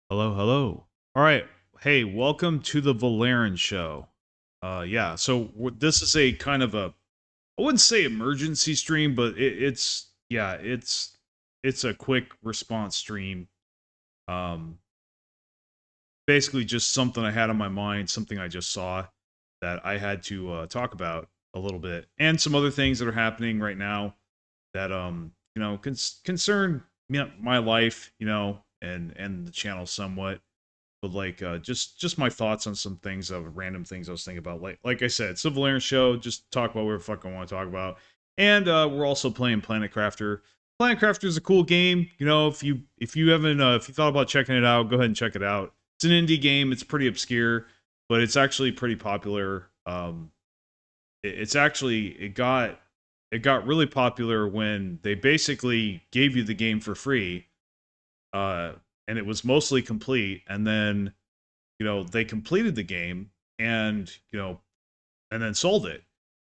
Hello, hello. All right. Hey, welcome to the Volairen Show. Yeah. So this is a kind of a, I wouldn't say emergency stream, but it's yeah, it's a quick response stream. Um, Basically just something I had on my mind, something I just saw that I had to talk about a little bit, and some other things that are happening right now that concern my life, and the channel somewhat, but like just my thoughts on some things of random things I was thinking about. Like I said, Civil Air Show, just talk about whatever the fuck I want to talk about. And we're also playing Planet Crafter. Planet Crafter is a cool game. If you haven't if you thought about checking it out, go ahead and check it out. It's an indie game. It's pretty obscure, but it's actually pretty popular. It's actually it got really popular when they basically gave you the game for free, uh, and it was mostly complete. And then they completed the game and and then sold it.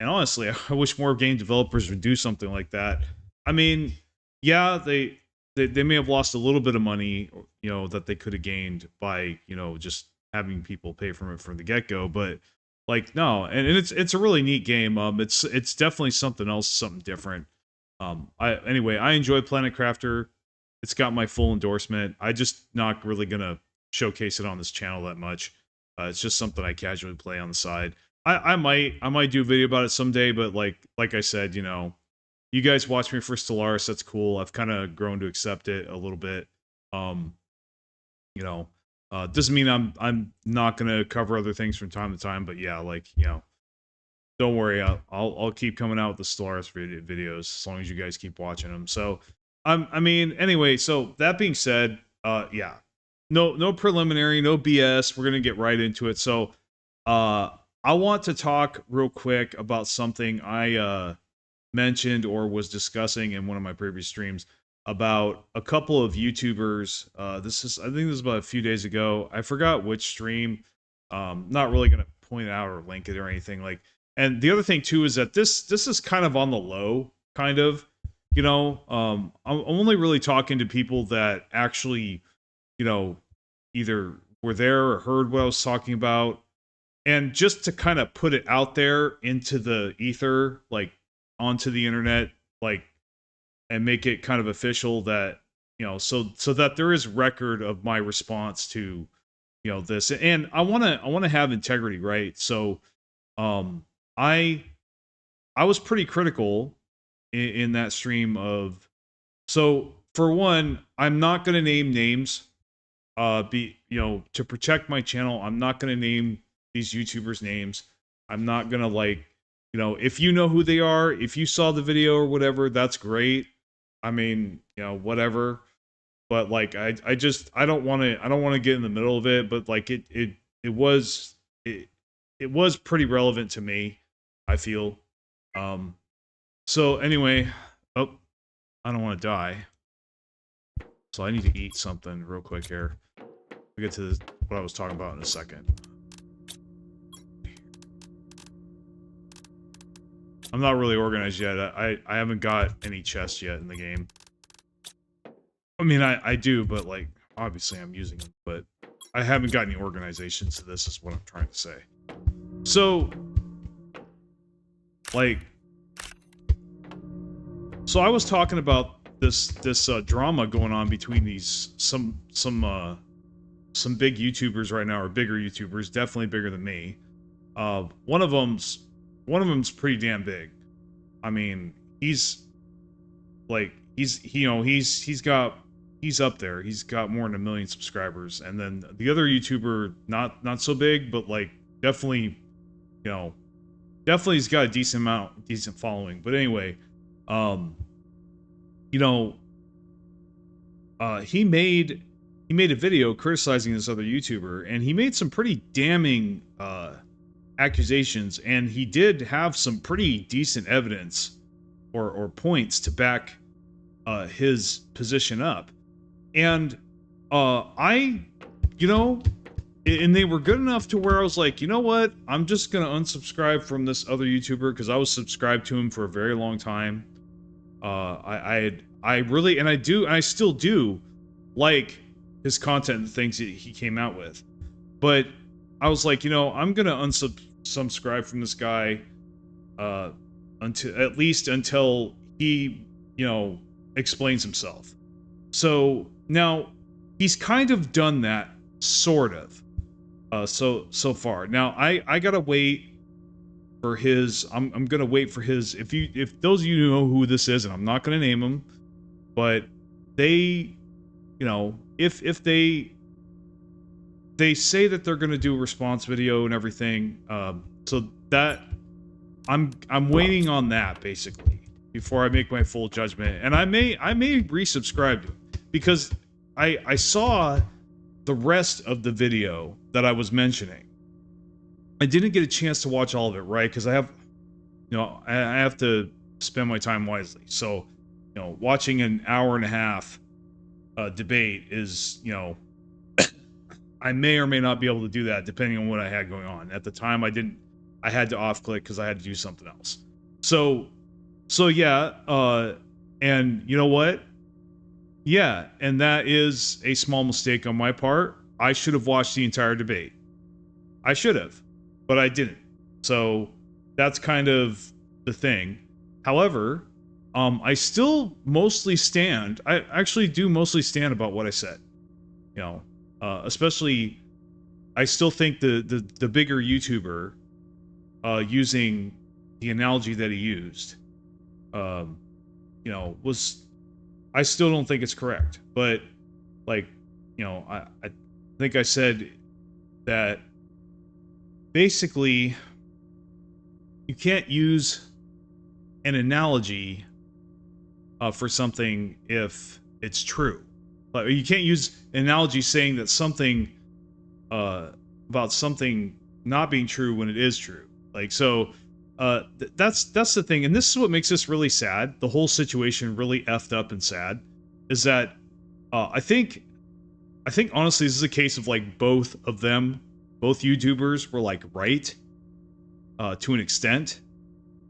And honestly, I wish more game developers would do something like that. I mean, yeah, they may have lost a little bit of money, that they could have gained by just having people pay for it from the get go, but like no, and it's a really neat game. It's definitely something else, something different. I enjoy Planet Crafter. It's got my full endorsement. I just not really gonna showcase it on this channel that much. It's just something I casually play on the side. I might do a video about it someday, but like I said, you guys watch me for Stellaris. That's cool. I've kind of grown to accept it a little bit. Um, you know, doesn't mean I'm not gonna cover other things from time to time, but yeah, don't worry. I'll keep coming out with the Stellaris videos as long as you guys keep watching them. So I mean, anyway. So that being said, yeah, no preliminary, no BS. We're gonna get right into it. So, I want to talk real quick about something I mentioned or was discussing in one of my previous streams about a couple of YouTubers. I think this is about a few days ago. I forgot which stream. Not really gonna point it out or link it or anything like. And the other thing too is that this is kind of on the low, kind of. I'm only really talking to people that actually, you know, either were there or heard what I was talking about, and just to kind of put it out there into the ether, like onto the internet, like, and make it kind of official that so that there is record of my response to this. And I want to have integrity, right? So um I I was pretty critical in that stream of, so for one, I'm not going to name names. Be To protect my channel, I'm not going to name these YouTubers names. I'm not going to, like, if you know who they are, if you saw the video or whatever, that's great. I mean, whatever. But like I don't want to get in the middle of it, but like it was it was pretty relevant to me, I feel. Um so anyway, oh, I don't want to die. So I need to eat something real quick here. We'll get to what I was talking about in a second. I'm not really organized yet. I haven't got any chests yet in the game. I mean, I do, but like obviously I'm using them, but I haven't got any organization to this is what I'm trying to say. So like I was talking about this drama going on between these some big YouTubers right now, or bigger YouTubers, definitely bigger than me. One of them's pretty damn big. I mean, he's like he's up there. He's got more than 1 million subscribers. And then the other YouTuber, not so big, but like definitely, definitely he's got a decent following. But anyway, you know, he made a video criticizing this other YouTuber, and he made some pretty damning accusations, and he did have some pretty decent evidence or points to back his position up. And and they were good enough to where I was like, you know what? I'm just gonna unsubscribe from this other YouTuber because I was subscribed to him for a very long time. I really, and I still do like his content and things that he came out with. But I was like, you know, I'm gonna unsubscribe from this guy until he, you know, explains himself. So now he's kind of done that, sort of. So far. Now I gotta wait for his. I'm gonna wait for his. If those of you know who this is, and I'm not gonna name him, but they, you know, if they say that they're gonna do a response video and everything, so that I'm waiting on that basically before I make my full judgment, and I may resubscribe to it because I saw the rest of the video that I was mentioning. I didn't get a chance to watch all of it, right? Because I have to spend my time wisely. So, you know, watching an hour and a half debate is, you know, I may or may not be able to do that depending on what I had going on. At the time, I had to off click because I had to do something else. So yeah, and you know what? Yeah, and that is a small mistake on my part. I should have watched the entire debate. I should have, but I didn't. So that's kind of the thing. However, I still mostly stand. I actually do mostly stand about what I said. You know, especially, I still think the bigger YouTuber, using the analogy that he used, you know, was. I still don't think it's correct, but like, you know, I think I said that basically you can't use an analogy for something if it's true. Like, you can't use an analogy saying that something about something not being true when it is true. Like, so that's the thing, and this is what makes this really sad. The whole situation really effed up and sad is that I think honestly this is a case of like both of them, both YouTubers were like right to an extent.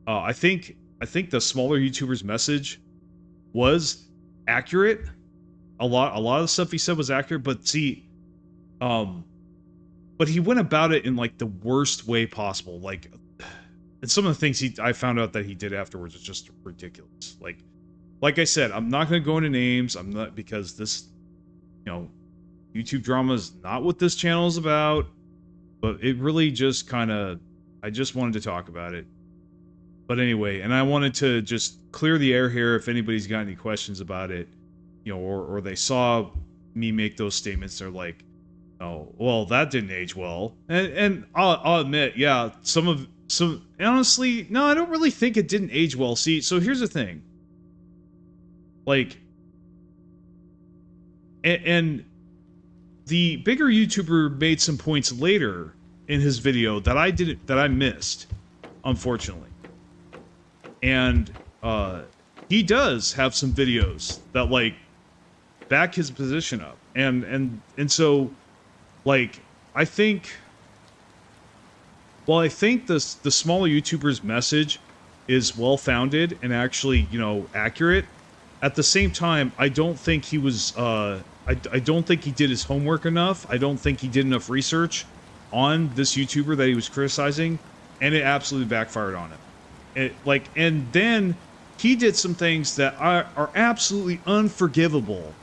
I think the smaller YouTuber's message was accurate. A lot of the stuff he said was accurate, but see, but he went about it in like the worst way possible. Like, and some of the things I found out that he did afterwards was just ridiculous. Like I said, I'm not going to go into names. I'm not, because this, you know, YouTube drama is not what this channel is about. But it really just kind of, I just wanted to talk about it. But anyway, and I wanted to just clear the air here if anybody's got any questions about it, you know, or they saw me make those statements. They're like, oh, well, that didn't age well. And I'll admit, yeah, honestly, no, I don't really think it didn't age well. See, so here's the thing. Like, and the bigger YouTuber made some points later in his video that I missed, unfortunately. And he does have some videos that like back his position up. And so, like, I think the smaller YouTuber's message is well-founded and actually, you know, accurate, at the same time, I don't think he was, I don't think he did his homework enough. I don't think he did enough research on this YouTuber that he was criticizing, and it absolutely backfired on him. And then he did some things that are absolutely unforgivable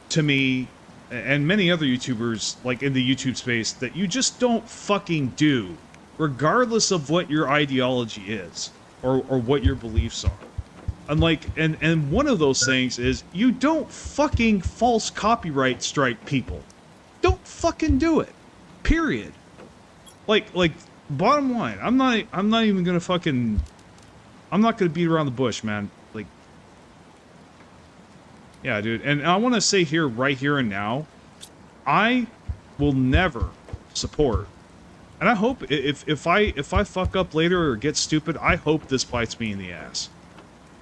to me and many other YouTubers, like in the YouTube space, that you just don't fucking do, regardless of what your ideology is or what your beliefs are. And one of those things is you don't fucking false copyright strike people. Don't fucking do it. Period. Like bottom line, I'm not even gonna fucking, I'm not gonna beat around the bush, man. Like, yeah, dude. And I want to say here, right here and now, I will never support. And I hope if I fuck up later or get stupid, I hope this bites me in the ass.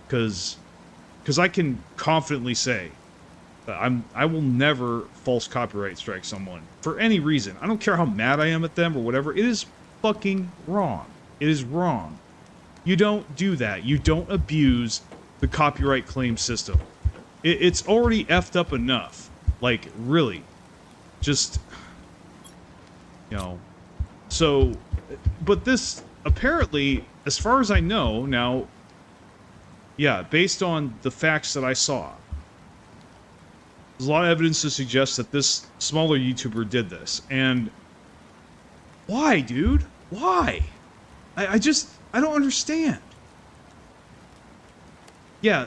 Because I can confidently say that I will never false copyright strike someone for any reason. I don't care how mad I am at them or whatever. It is fucking wrong. It is wrong. You don't do that. You don't abuse the copyright claim system. It's already effed up enough. Like, really. just, so, but this, apparently, as far as I know, now, yeah, based on the facts that I saw, there's a lot of evidence to suggest that this smaller YouTuber did this, and why, dude? Why? I don't understand. Yeah,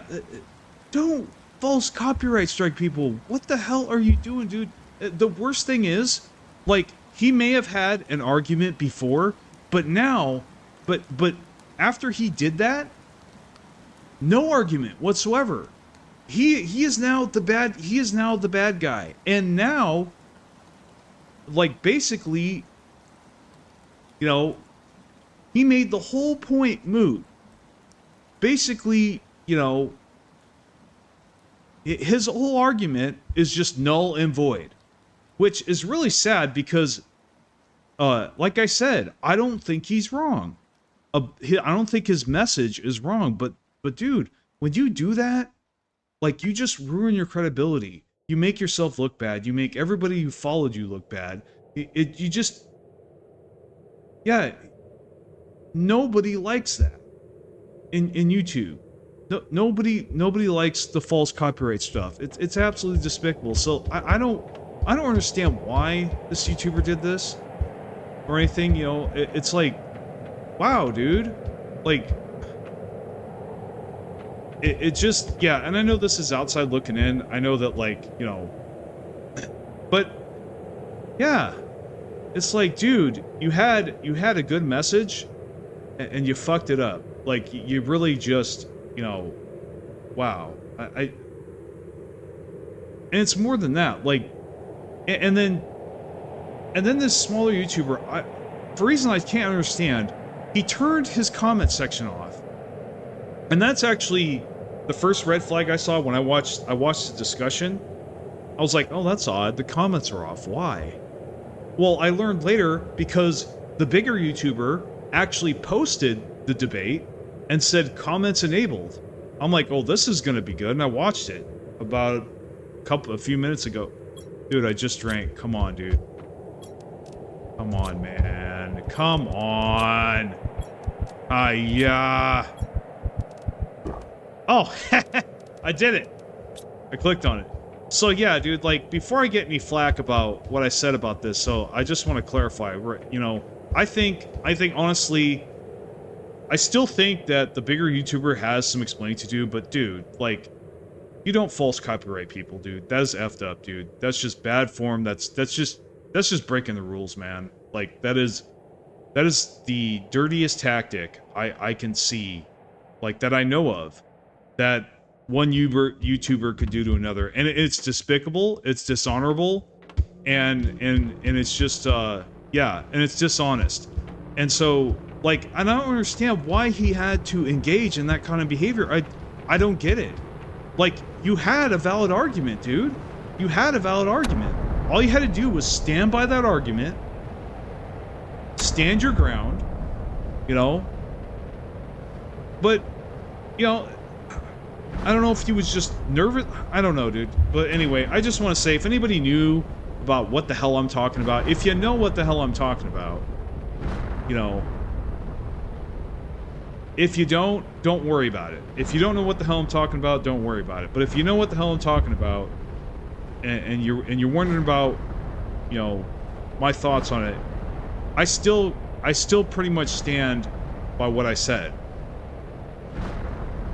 don't false copyright strike people. What the hell are you doing, dude? The worst thing is, like, he may have had an argument before, but now, but after he did that, no argument whatsoever. He is now the bad guy. And now, like, basically, he made the whole point moot. Basically, his whole argument is just null and void, which is really sad because, like I said, I don't think he's wrong. I don't think his message is wrong, but dude, when you do that, like, you just ruin your credibility. You make yourself look bad. You make everybody who followed you look bad. You just, yeah, nobody likes that in YouTube. No, nobody likes the false copyright stuff. It's absolutely despicable. So I don't understand why this YouTuber did this or anything. It's like, wow, dude, like, it just, yeah. And I know this is outside looking in. I know that, like, but yeah, it's like, dude, you had a good message and you fucked it up. Like, you really just, wow. And it's more than that. Like, and then this smaller YouTuber, for a reason I can't understand, he turned his comment section off. And that's actually the first red flag I saw when I watched the discussion. I was like, oh, that's odd. The comments are off. Why? Well, I learned later because the bigger YouTuber actually posted the debate and said comments enabled. I'm like, oh, this is gonna be good, and I watched it about a few minutes ago. Dude, I just drank. Come on, dude. Come on, man. Come on. Yeah. Oh, I did it. I clicked on it. So yeah, dude, like, before I get any flack about what I said about this, so I just want to clarify, I think honestly, I still think that the bigger YouTuber has some explaining to do, but dude, like, you don't false copyright people, dude. That is effed up, dude. That's just bad form. That's just breaking the rules, man. Like, that is the dirtiest tactic I can see, like, that I know of, that one YouTuber could do to another, and it's despicable, it's dishonorable, and it's just yeah, and it's dishonest. And so, like, I don't understand why he had to engage in that kind of behavior. I don't get it. Like, you had a valid argument, dude. You had a valid argument. All you had to do was stand by that argument, stand your ground, but, I don't know if he was just nervous. I don't know, dude. But anyway, I just want to say, if anybody knew about what the hell I'm talking about, if you know what the hell I'm talking about, if you don't worry about it. If you don't know what the hell I'm talking about, don't worry about it. But if you know what the hell I'm talking about, and you're wondering about, my thoughts on it, I still pretty much stand by what I said.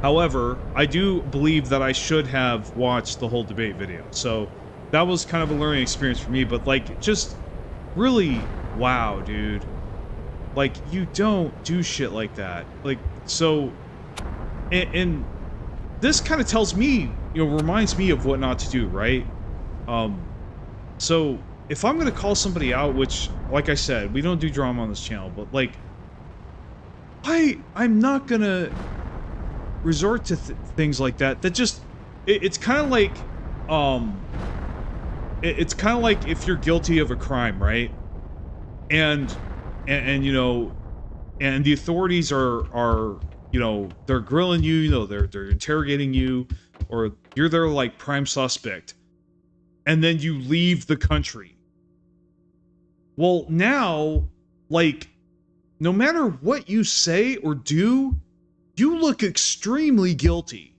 However, I do believe that I should have watched the whole debate video. So that was kind of a learning experience for me, but, like, just really, wow, dude. Like, you don't do shit like that. Like, so, and this kind of tells me, reminds me of what not to do, right? So if I'm gonna call somebody out, which, like I said, we don't do drama on this channel, but, like, I'm not gonna resort to things like that. That just, it's kind of like, it's kind of like if you're guilty of a crime, right? And the authorities are they're grilling you, they're interrogating you, or you're their, like, prime suspect, and then you leave the country, Well, now, like, no matter what you say or do, you look extremely guilty.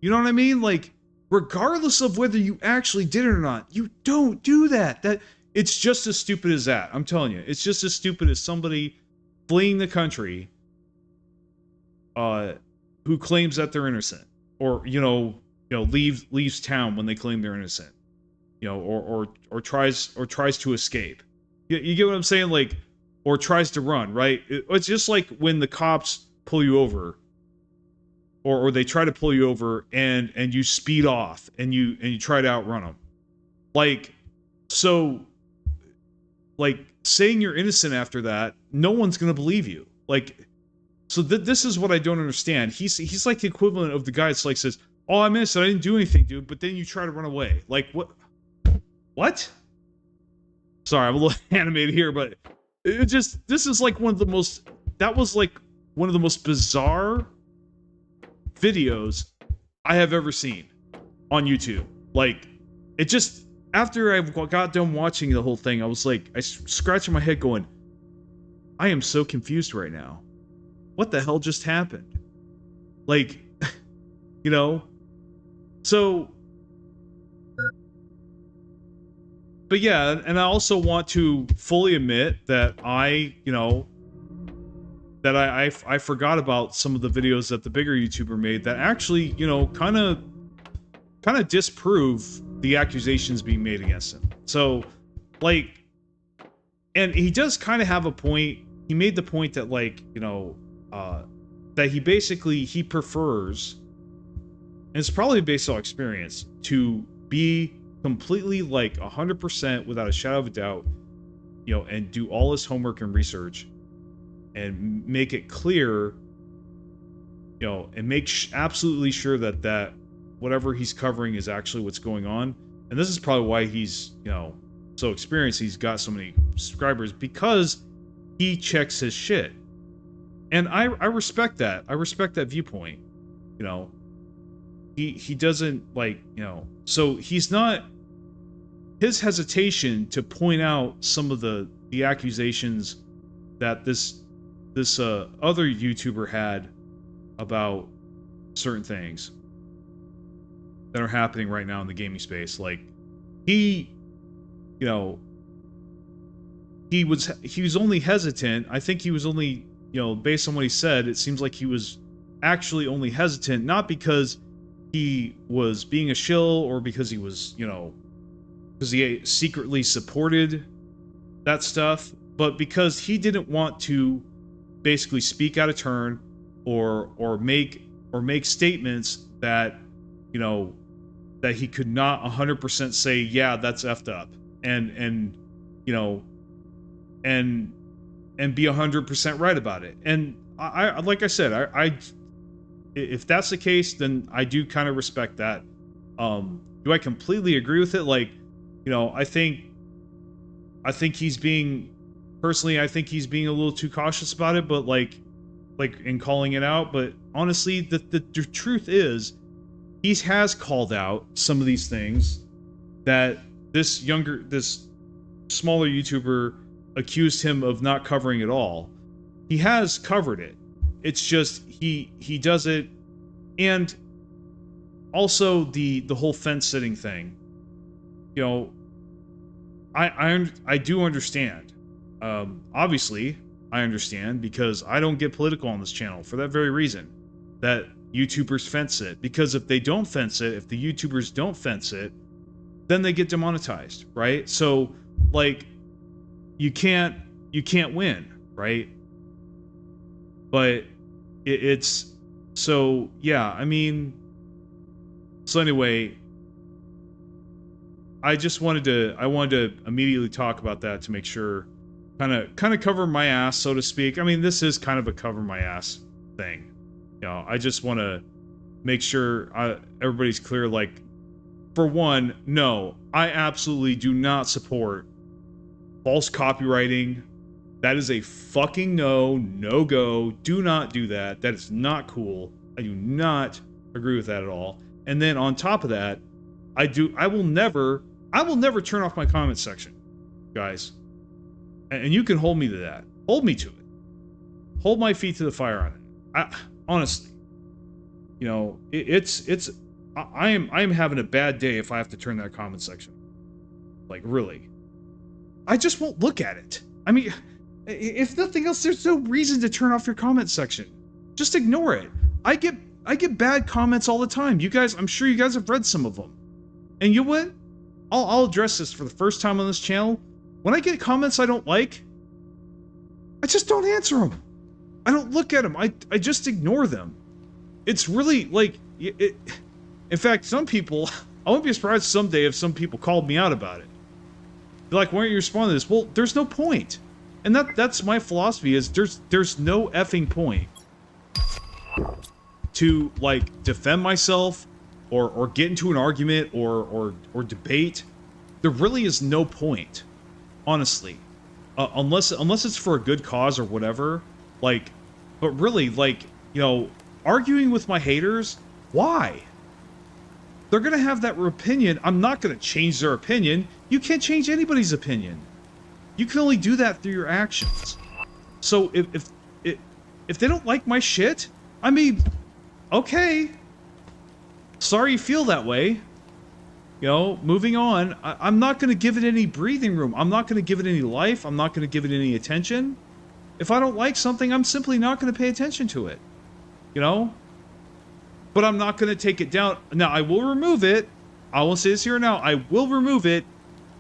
You know what I mean? Like, regardless of whether you actually did it or not, you don't do that. It's just as stupid as that. I'm telling you, it's just as stupid as somebody fleeing the country, who claims that they're innocent, or leaves town when they claim they're innocent, or tries to escape. You get what I'm saying? Like, or tries to run, right? It's just like when the cops pull you over, or they try to pull you over, and you speed off, and you try to outrun them. Like, so, like, saying you're innocent after that, no one's gonna believe you. Like, so this is what I don't understand. He's like the equivalent of the guy that's like says, "Oh, I'm innocent. I didn't do anything, dude." But then you try to run away. Like, what? What? Sorry, I'm a little animated here, but this is like one of the most, that was like one of the most bizarre videos I have ever seen on YouTube. Like, it just, after I got done watching the whole thing, I was like, I scratching my head going, I am so confused right now. What the hell just happened? Like, so, but yeah, and I also want to fully admit that I forgot about some of the videos that the bigger YouTuber made that actually, kind of disprove the accusations being made against him. So, like, and he does kind of have a point. He made the point that, like, that he prefers, and it's probably based on experience, to be completely, like, 100% without a shadow of a doubt, and do all his homework and research and make it clear, and make absolutely sure that whatever he's covering is actually what's going on. And this is probably why he's, so experienced. He's got so many subscribers, because he checks his shit. And I respect that. I respect that viewpoint. He doesn't, like, so he's not, his hesitation to point out some of the accusations that this other YouTuber had about certain things that are happening right now in the gaming space. Like, he was only hesitant. I think he was only, based on what he said, it seems like he was actually only hesitant, not because he was being a shill, or because he was, because he secretly supported that stuff, but because he didn't want to basically speak out of turn, or make statements that, that he could not 100% say, yeah, that's effed up, and be 100% right about it. And I like I said, I if that's the case, then I do kind of respect that. Do I completely agree with it? Like, I think he's being, personally, I think he's being a little too cautious about it, but like in calling it out. But honestly, the truth is, he has called out some of these things that this smaller YouTuber accused him of not covering at all. He has covered it. It's just he does it. And also the whole fence sitting thing. I do understand. Obviously, I understand, because I don't get political on this channel for that very reason, that YouTubers fence it. Because if they don't fence it, if the YouTubers don't fence it, then they get demonetized, right? So, like, you can't win, right? But it's so, yeah, I mean, so anyway, I wanted to immediately talk about that to make sure, kind of cover my ass, so to speak. I mean, this is kind of a cover my ass thing. I just want to make sure everybody's clear. Like, for one, no, I absolutely do not support false copywriting. That is a fucking no-go. Do not do that. That is not cool. I do not agree with that at all. And then on top of that, I will never turn off my comment section, guys. And you can hold me to that. Hold me to it. Hold my feet to the fire on it. Honestly, you know, I am having a bad day if I have to turn that comment section. Like, really. I just won't look at it. I mean, if nothing else, there's no reason to turn off your comment section. Just ignore it. I get bad comments all the time. You guys, I'm sure you guys have read some of them. And you know what? I'll address this for the first time on this channel. When I get comments I don't like, I just don't answer them. I don't look at them. I just ignore them. It's really, like, in fact, some people, I wouldn't be surprised someday if some people called me out about it. They're like, why aren't you responding to this? Well, there's no point. And that's my philosophy, is there's no effing point to, like, defend myself or get into an argument or debate. There really is no point, honestly. Unless it's for a good cause or whatever. Like, but really, like, you know, arguing with my haters, why? They're gonna have that opinion. I'm not gonna change their opinion. You can't change anybody's opinion. You can only do that through your actions. So if they don't like my shit, I mean, okay. Sorry you feel that way. You know, moving on. I'm not going to give it any breathing room. I'm not going to give it any life. I'm not going to give it any attention. If I don't like something, I'm simply not going to pay attention to it. You know? But I'm not going to take it down. Now, I will remove it. I will say this here now. I will remove it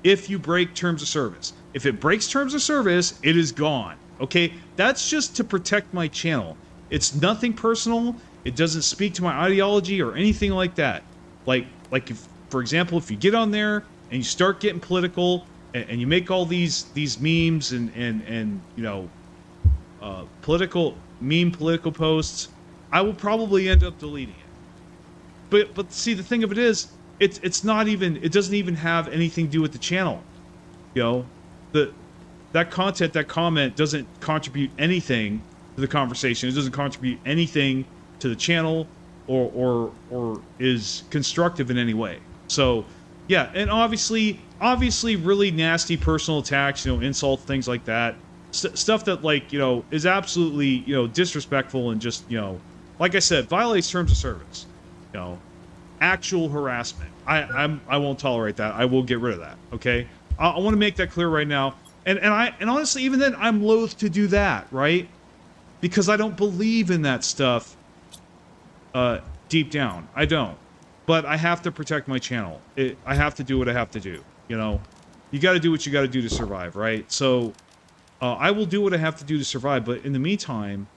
if you break terms of service. If it breaks terms of service, it is gone. Okay? That's just to protect my channel. It's nothing personal. It doesn't speak to my ideology or anything like that. Like if, for example, if you get on there and you start getting political and you make all these memes and you know, political posts, I will probably end up deleting it. But see, the thing of it is, it's not even, it doesn't even have anything to do with the channel. You know, that content, that comment doesn't contribute anything to the conversation. It doesn't contribute anything to the channel or is constructive in any way. So yeah, and obviously really nasty personal attacks, you know, insults, things like that, stuff that, like, you know, is absolutely, you know, disrespectful and just, you know, like I said, violates terms of service. You know, actual harassment. I won't tolerate that. I will get rid of that. Okay, I want to make that clear right now. And honestly, even then, I'm loath to do that, right? Because I don't believe in that stuff. Deep down, I don't. But I have to protect my channel. I have to do what I have to do. You know, you got to do what you got to do to survive, right? So, I will do what I have to do to survive. But in the meantime,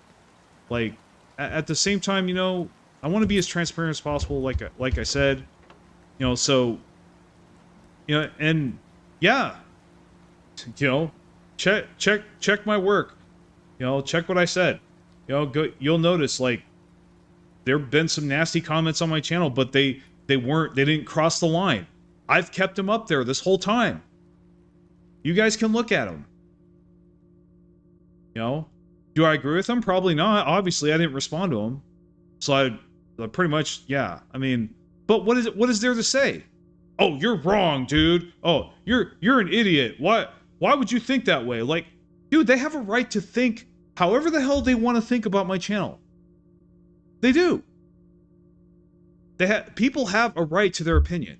like, at the same time, you know, I want to be as transparent as possible. Like I said, you know. So, you know, and yeah, you know, check my work. You know, check what I said. You know, you'll notice, like, there have been some nasty comments on my channel, but they didn't cross the line. I've kept them up there this whole time. You guys can look at them. You know, do I agree with them? Probably not. Obviously, I didn't respond to them, so I pretty much, yeah. I mean, but what is there to say? Oh, you're wrong, dude. Oh, you're an idiot. Why would you think that way? Like, dude, they have a right to think however the hell they want to think about my channel. They do. People have a right to their opinion.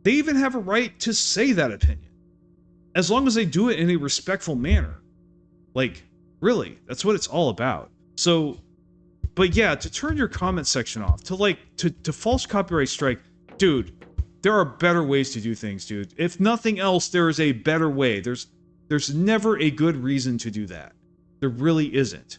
They even have a right to say that opinion, as long as they do it in a respectful manner. Like, really, that's what it's all about. So, but yeah, to turn your comment section off, to false copyright strike, dude, there are better ways to do things, dude. If nothing else, there is a better way. There's never a good reason to do that. There really isn't.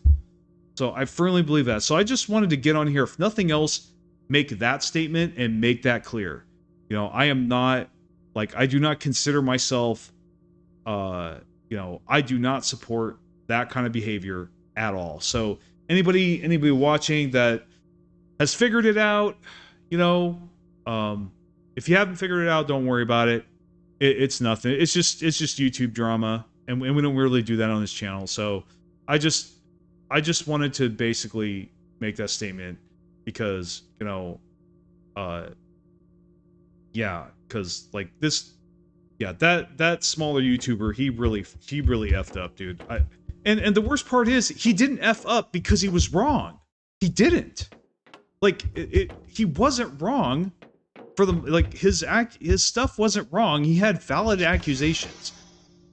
So I firmly believe that. So I just wanted to get on here, if nothing else, make that statement and make that clear. You know, I am not, like, I do not consider myself, you know, I do not support that kind of behavior at all. So anybody watching that has figured it out, you know, if you haven't figured it out, don't worry about it. It's nothing. It's just YouTube drama, and we don't really do that on this channel. So I just wanted to basically make that statement because, you know, yeah, because, like, this, yeah, that smaller YouTuber, he really effed up, dude. And the worst part is he didn't F up because he was wrong. He didn't. Like he wasn't wrong for the like his stuff wasn't wrong. He had valid accusations.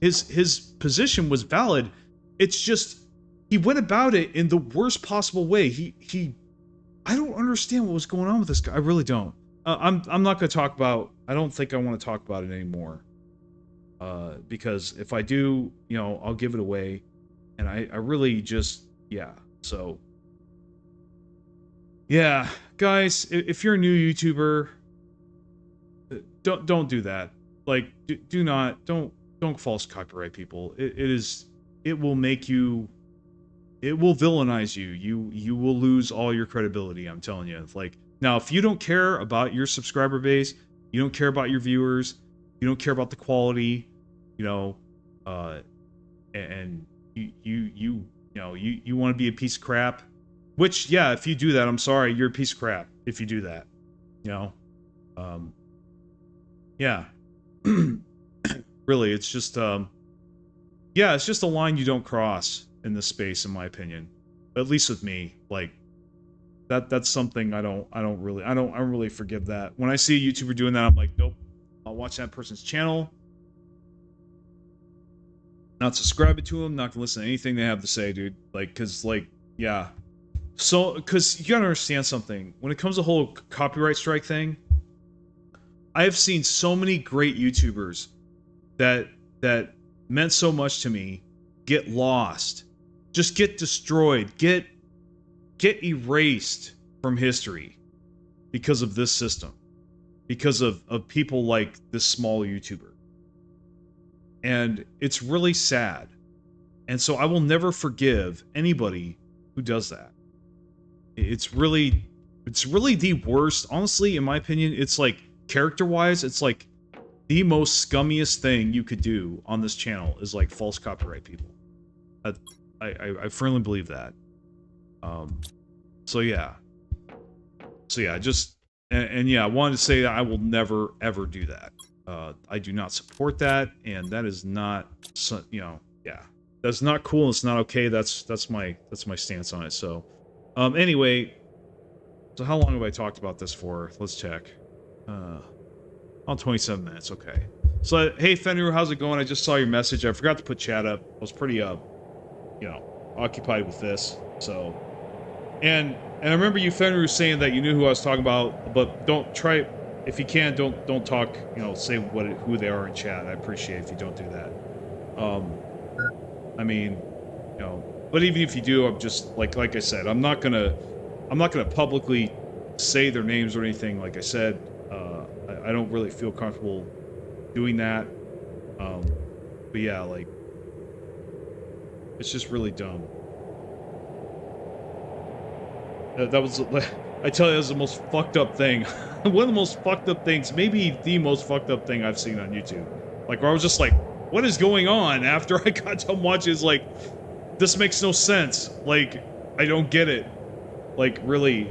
His position was valid. It's just he went about it in the worst possible way. He I don't understand what was going on with this guy. I really don't. I'm not going to talk about. I don't think I want to talk about it anymore. Because if I do, you know, I'll give it away, and I really just yeah. So yeah, guys, if you're a new YouTuber, don't do that. Like, do not don't false copyright people. It will make you. It will villainize you. You will lose all your credibility. I'm telling you. Like now, if you don't care about your subscriber base, you don't care about your viewers, you don't care about the quality, you know, and you want to be a piece of crap. Which yeah, if you do that, I'm sorry, you're a piece of crap. If you do that, you know, yeah, really, it's just yeah, it's just a line you don't cross in this space, in my opinion. At least with me, like that's something I don't really forgive that. When I see a YouTuber doing that, I'm like, nope. I'll watch that person's channel, not subscribing to them, not gonna listen to anything they have to say, dude. Like, cause like, yeah. So, cause you gotta understand something. When it comes to the whole copyright strike thing, I have seen so many great YouTubers that meant so much to me get lost, just get destroyed, get erased from history because of this system, because of people like this small YouTuber. And it's really sad. And so I will never forgive anybody who does that. It's really the worst. Honestly, in my opinion, it's like character-wise, it's like the most scummiest thing you could do on this channel is like false copyright people. I firmly believe that. So yeah, just and yeah, I wanted to say that I will never ever do that. I do not support that, and that is not, you know, yeah, that's not cool. It's not okay. That's my stance on it. So, anyway, so how long have I talked about this for? Let's check. On 27 minutes. Okay. So hey Fenrir, how's it going? I just saw your message. I forgot to put chat up. I was pretty you know, occupied with this. So, and I remember you Fenrir saying that you knew who I was talking about, but don't try. If you can, don't talk, you know, say who they are in chat. I appreciate if you don't do that. I mean, you know, but even if you do, I'm just like I said, I'm not gonna publicly say their names or anything. Like I said, I don't really feel comfortable doing that. But yeah, like, it's just really dumb. That was, I tell you, that was the most fucked up thing. One of the most fucked up things, maybe the most fucked up thing I've seen on YouTube. Like, where I was just like, what is going on? After I got done watching, it's like, this makes no sense. Like, I don't get it. Like, really.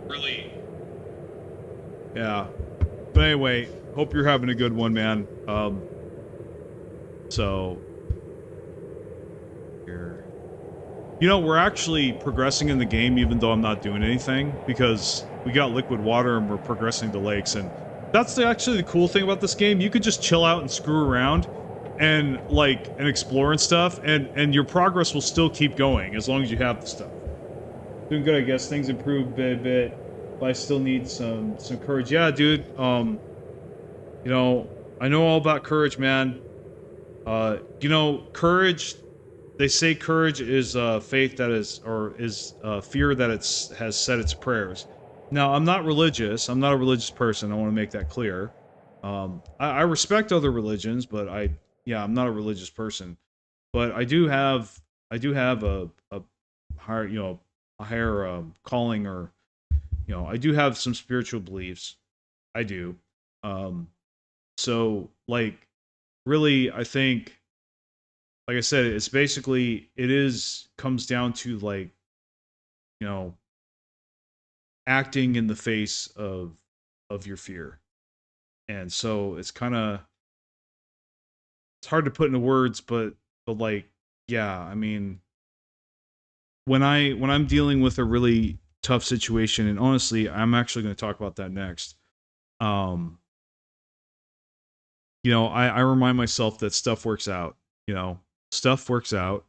Really. Yeah. But anyway, hope you're having a good one, man. So, here. You know, we're actually progressing in the game even though I'm not doing anything, because we got liquid water and we're progressing the lakes, and that's actually the cool thing about this game. You could just chill out and screw around and explore and stuff, and your progress will still keep going as long as you have the stuff. Doing good, I guess. Things improved a bit, but I still need some courage. Yeah, dude. You know, I know all about courage, man. You know, courage. They say courage is faith that is, or is fear that has said its prayers. Now, I'm not religious. I'm not a religious person. I want to make that clear. I respect other religions, but I'm not a religious person. But I do have a higher, you know, a higher calling, or, you know, I do have some spiritual beliefs. I do. So, like, really, I think, like I said, it's basically, comes down to, like, you know, acting in the face of your fear. And so it's kind of, it's hard to put into words, but like, yeah, I mean, when I'm dealing with a really tough situation, and honestly, I'm actually going to talk about that next. Um, I remind myself that stuff works out. Stuff works out.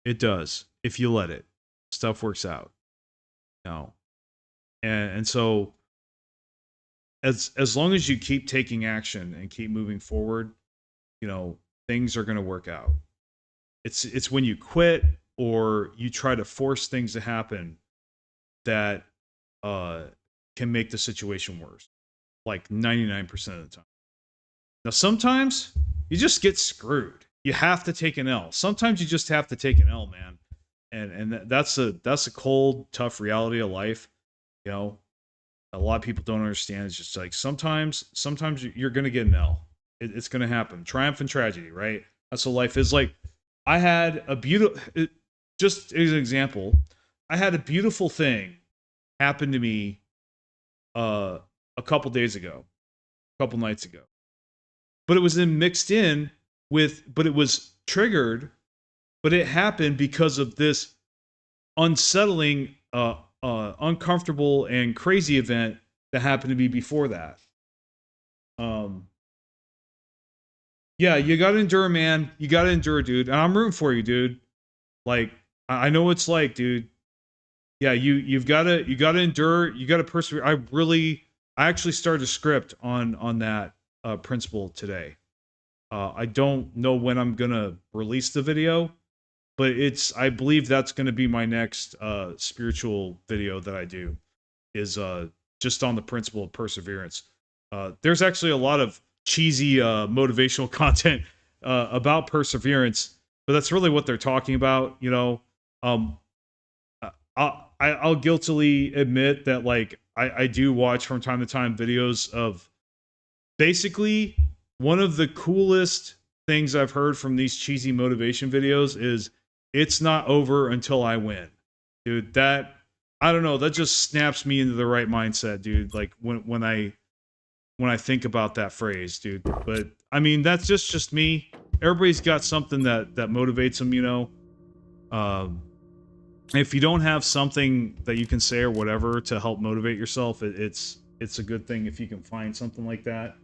It does if you let it. Stuff works out. No, and so as long as you keep taking action and keep moving forward, things are going to work out. It's when you quit or you try to force things to happen that uh can make the situation worse. Like 99% of the time. Now sometimes you just get screwed. You have to take an L. Sometimes you just have to take an L, man. And that's a cold, tough reality of life. You know, a lot of people don't understand. It's just like sometimes you're gonna get an L. It's gonna happen. Triumph and tragedy, right? That's what life is. Like I had a beautiful, just as an example, I had a beautiful thing happen to me a couple days ago, a couple nights ago. But it was then mixed in with, but it was triggered, but it happened because of this unsettling, uncomfortable, and crazy event that happened to be before that. Um, yeah, you gotta endure, man. You gotta endure, dude. And I'm rooting for you, dude. Like, I know what it's like, dude. Yeah, you gotta endure. You gotta persevere. I actually started a script on that principle today. I don't know when I'm gonna release the video, but I believe that's gonna be my next spiritual video that I do, is just on the principle of perseverance. There's actually a lot of cheesy motivational content about perseverance, but that's really what they're talking about. Um, I'll guiltily admit that, like, I do watch from time to time videos of, basically, one of the coolest things I've heard from these cheesy motivation videos is, it's not over until I win. Dude, that, I don't know, that just snaps me into the right mindset, dude. Like when I think about that phrase, dude. But I mean, that's just me. Everybody's got something that motivates them. If you don't have something that you can say or whatever to help motivate yourself, it's a good thing if you can find something like that.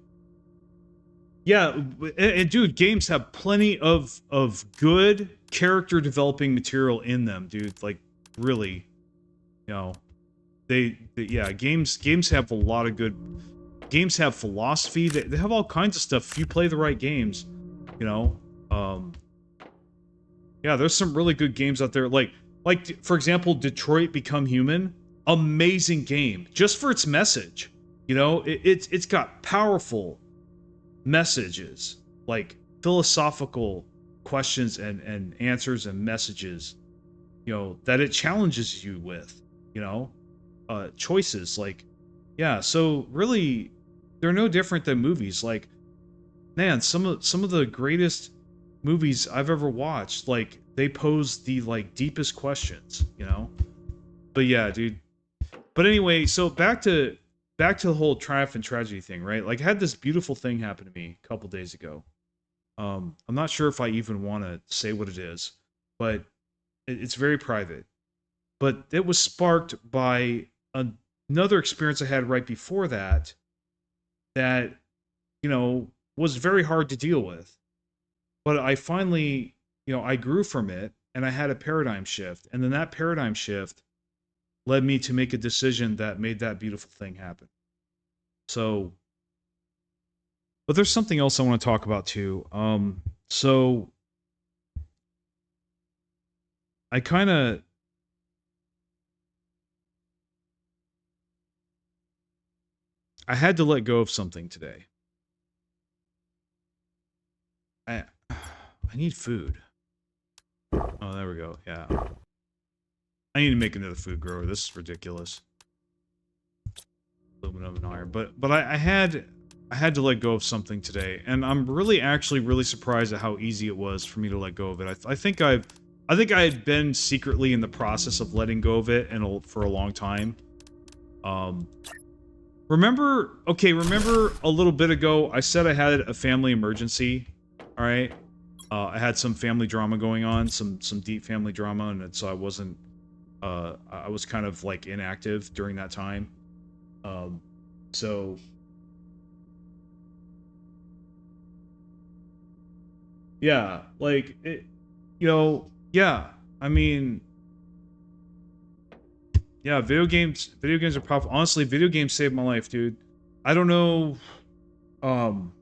Yeah, and dude, games have plenty of good character developing material in them, dude. Like, really, yeah, games have a lot of good. Games have philosophy. They have all kinds of stuff if you play the right games. You know, yeah, there's some really good games out there. Like for example, Detroit Become Human. Amazing game, just for its message. It's got powerful messages, like philosophical questions and answers and messages, that it challenges you with, choices. Like, yeah, so really, they're no different than movies. Like, man, some of the greatest movies I've ever watched, like, they pose the, like, deepest questions, But yeah, dude. But anyway, so back to the whole triumph and tragedy thing, right? Like, I had this beautiful thing happen to me a couple days ago. I'm not sure if I even want to say what it is, but it's very private. But it was sparked by another experience I had right before that was very hard to deal with. But I finally, I grew from it, and I had a paradigm shift. And then that paradigm shift led me to make a decision that made that beautiful thing happen. So, but there's something else I want to talk about too. So I kind of, I had to let go of something today. I need food. Oh, there we go. Yeah. I need to make another food grower. This is ridiculous. Aluminum and iron. But I had to let go of something today, and I'm actually really surprised at how easy it was for me to let go of it. I think I had been secretly in the process of letting go of it for a long time. remember a little bit ago I said I had a family emergency, all right? I had some family drama going on, some deep family drama, and so I wasn't I was kind of like inactive during that time. Um, so yeah, like it, yeah. I mean, yeah, video games are powerful. Honestly, video games saved my life, dude. I don't know, um,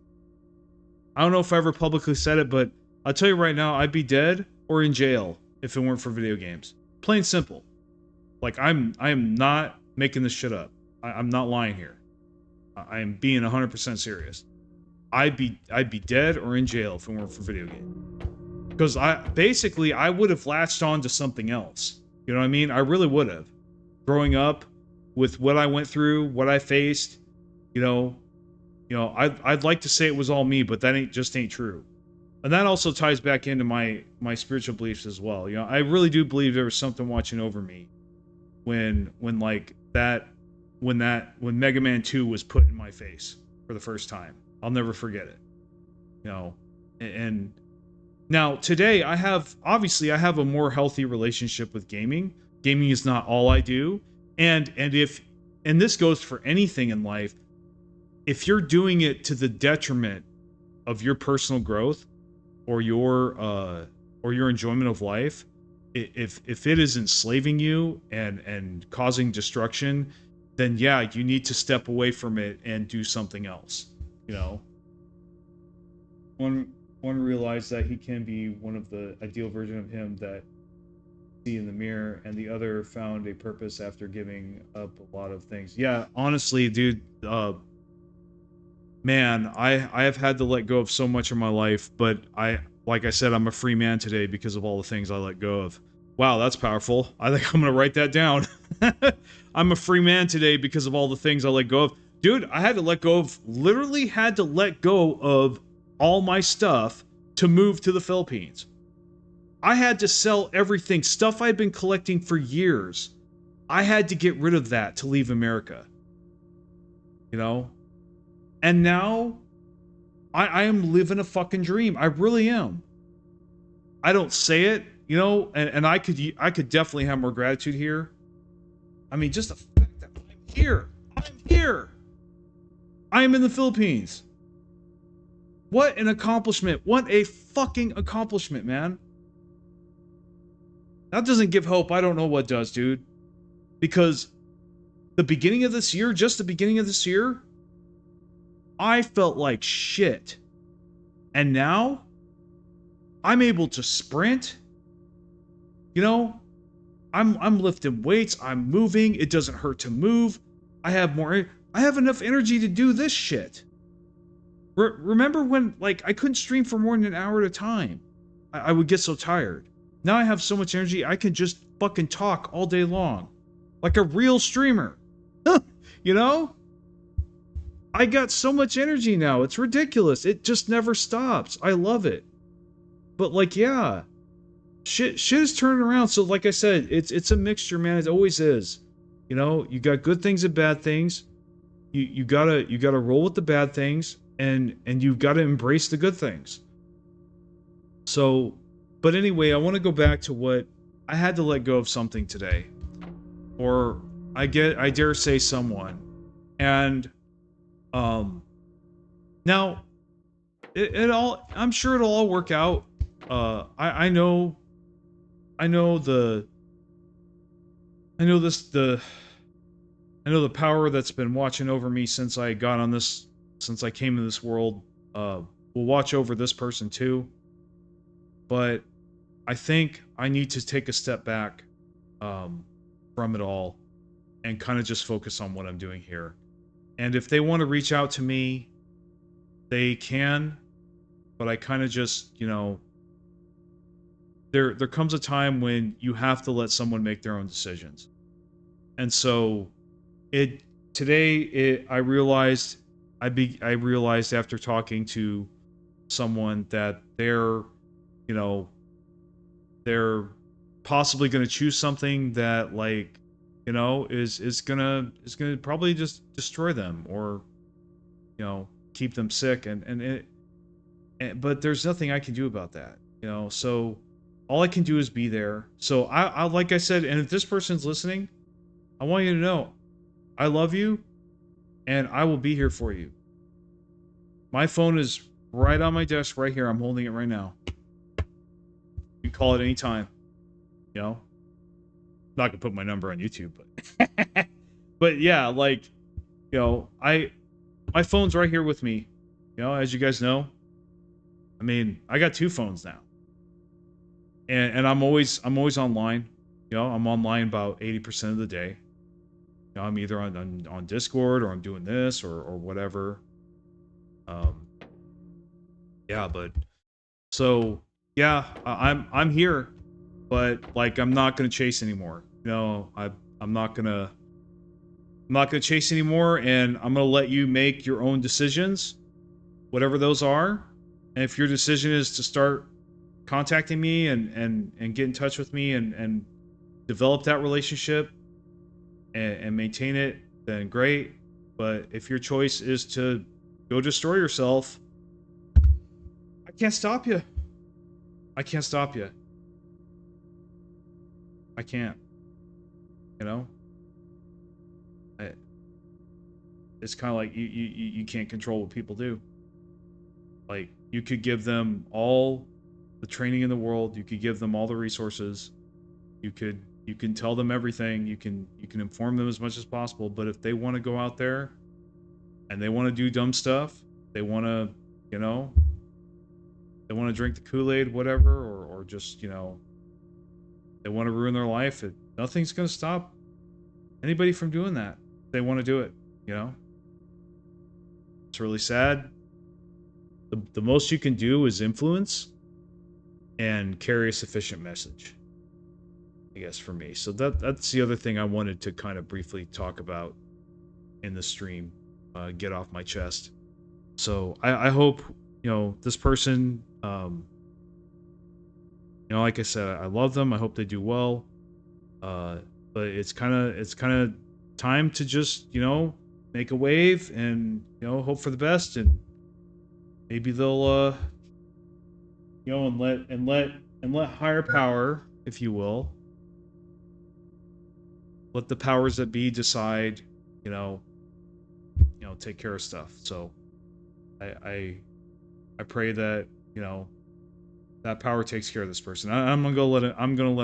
I don't know if I ever publicly said it, but I'll tell you right now, I'd be dead or in jail if it weren't for video games. Plain simple. Like I am not making this shit up. I'm not lying here. I am being 100% serious. I'd be dead or in jail if it weren't for video games. Because I would have latched on to something else. You know what I mean? I really would have. Growing up with what I went through, what I faced, you know, I'd like to say it was all me, but that ain't true. And that also ties back into my spiritual beliefs as well. You know, I really do believe there was something watching over me when like that when Mega Man 2 was put in my face for the first time. I'll never forget it. You know, and now today I have a more healthy relationship with gaming. Gaming is not all I do. And this goes for anything in life, if you're doing it to the detriment of your personal growth or your enjoyment of life, if it is enslaving you and causing destruction, then yeah, you need to step away from it and do something else. You know, one realized that he can be one of the ideal version of him that see in the mirror, and the other found a purpose after giving up a lot of things. Yeah, honestly, dude, man, I have had to let go of so much in my life, but like I said, I'm a free man today because of all the things I let go of. Wow, that's powerful. I think I'm gonna write that down. I'm a free man today because of all the things I let go of. Dude, I had to let go of, literally had to let go of all my stuff to move to the Philippines. I had to sell everything, stuff I'd been collecting for years. I had to get rid of that to leave America. You know? And now, I am living a fucking dream. I really am. I don't say it, you know, and I could definitely have more gratitude here. I mean, just the fact that I'm here. I'm here. I am in the Philippines. What an accomplishment. What a fucking accomplishment, man. That doesn't give hope. I don't know what does, dude. Because the beginning of this year, just the beginning of this year, I felt like shit. And now, I'm able to sprint. You know, I'm lifting weights, I'm moving, it doesn't hurt to move. I have enough energy to do this shit. Remember when, like, I couldn't stream for more than an hour at a time? I would get so tired. Now I have so much energy, I can just fucking talk all day long. Like a real streamer. You know? I got so much energy now, it's ridiculous. It just never stops. I love it. But, like, yeah. Shit is turning around. So, like I said, it's a mixture, man. It always is. You know, you got good things and bad things. You gotta roll with the bad things, and you've got to embrace the good things. So, but anyway, I want to go back to what I had to let go of something today, or I dare say someone, and now it all, I'm sure it'll all work out. I know the power that's been watching over me since I came to this world, will watch over this person too. But I think I need to take a step back from it all and kind of just focus on what I'm doing here. And if they want to reach out to me, they can, but I kind of just, you know, there comes a time when you have to let someone make their own decisions. And so I realized after talking to someone that they're possibly going to choose something that, like, you know, is gonna probably just destroy them, or, you know, keep them sick, but there's nothing I can do about that, you know. So all I can do is be there. So I like I said, and if this person's listening, I want you to know I love you, and I will be here for you. My phone is right on my desk right here. I'm holding it right now. You call it anytime, you know. I'm not gonna put my number on YouTube, but but yeah, like, you know, my phone's right here with me. You know, as you guys know, I mean, I got 2 phones now. And I'm always online. You know, I'm online about 80% of the day. You know, I'm either on Discord, or I'm doing this, or whatever. Um yeah, but so yeah, I'm here, but like I'm not gonna chase anymore. You know, I'm not gonna chase anymore, and I'm gonna let you make your own decisions, whatever those are. And if your decision is to start contacting me and get in touch with me, and develop that relationship, and maintain it, then great. But if your choice is to go destroy yourself, I can't stop you. I can't stop you. I can't. You know? It's kind of like you can't control what people do. Like, you could give them all the training in the world, you could give them all the resources, you can tell them everything, you can inform them as much as possible, but if they want to go out there and they want to do dumb stuff, they want to, you know, they want to drink the Kool-Aid, whatever, or just, you know, they want to ruin their life, nothing's going to stop anybody from doing that. They want to do it, you know. It's really sad. The most you can do is influence and carry a sufficient message, I guess, for me. So that's the other thing I wanted to kind of briefly talk about in the stream, get off my chest. So I hope, you know, this person, you know, like I said, I love them. I hope they do well. But it's kind of time to just, you know, make a wave, and, you know, hope for the best, and maybe they'll, you know, and let higher power, if you will, let the powers that be decide, you know, take care of stuff. So I pray that, you know, that power takes care of this person. I'm gonna let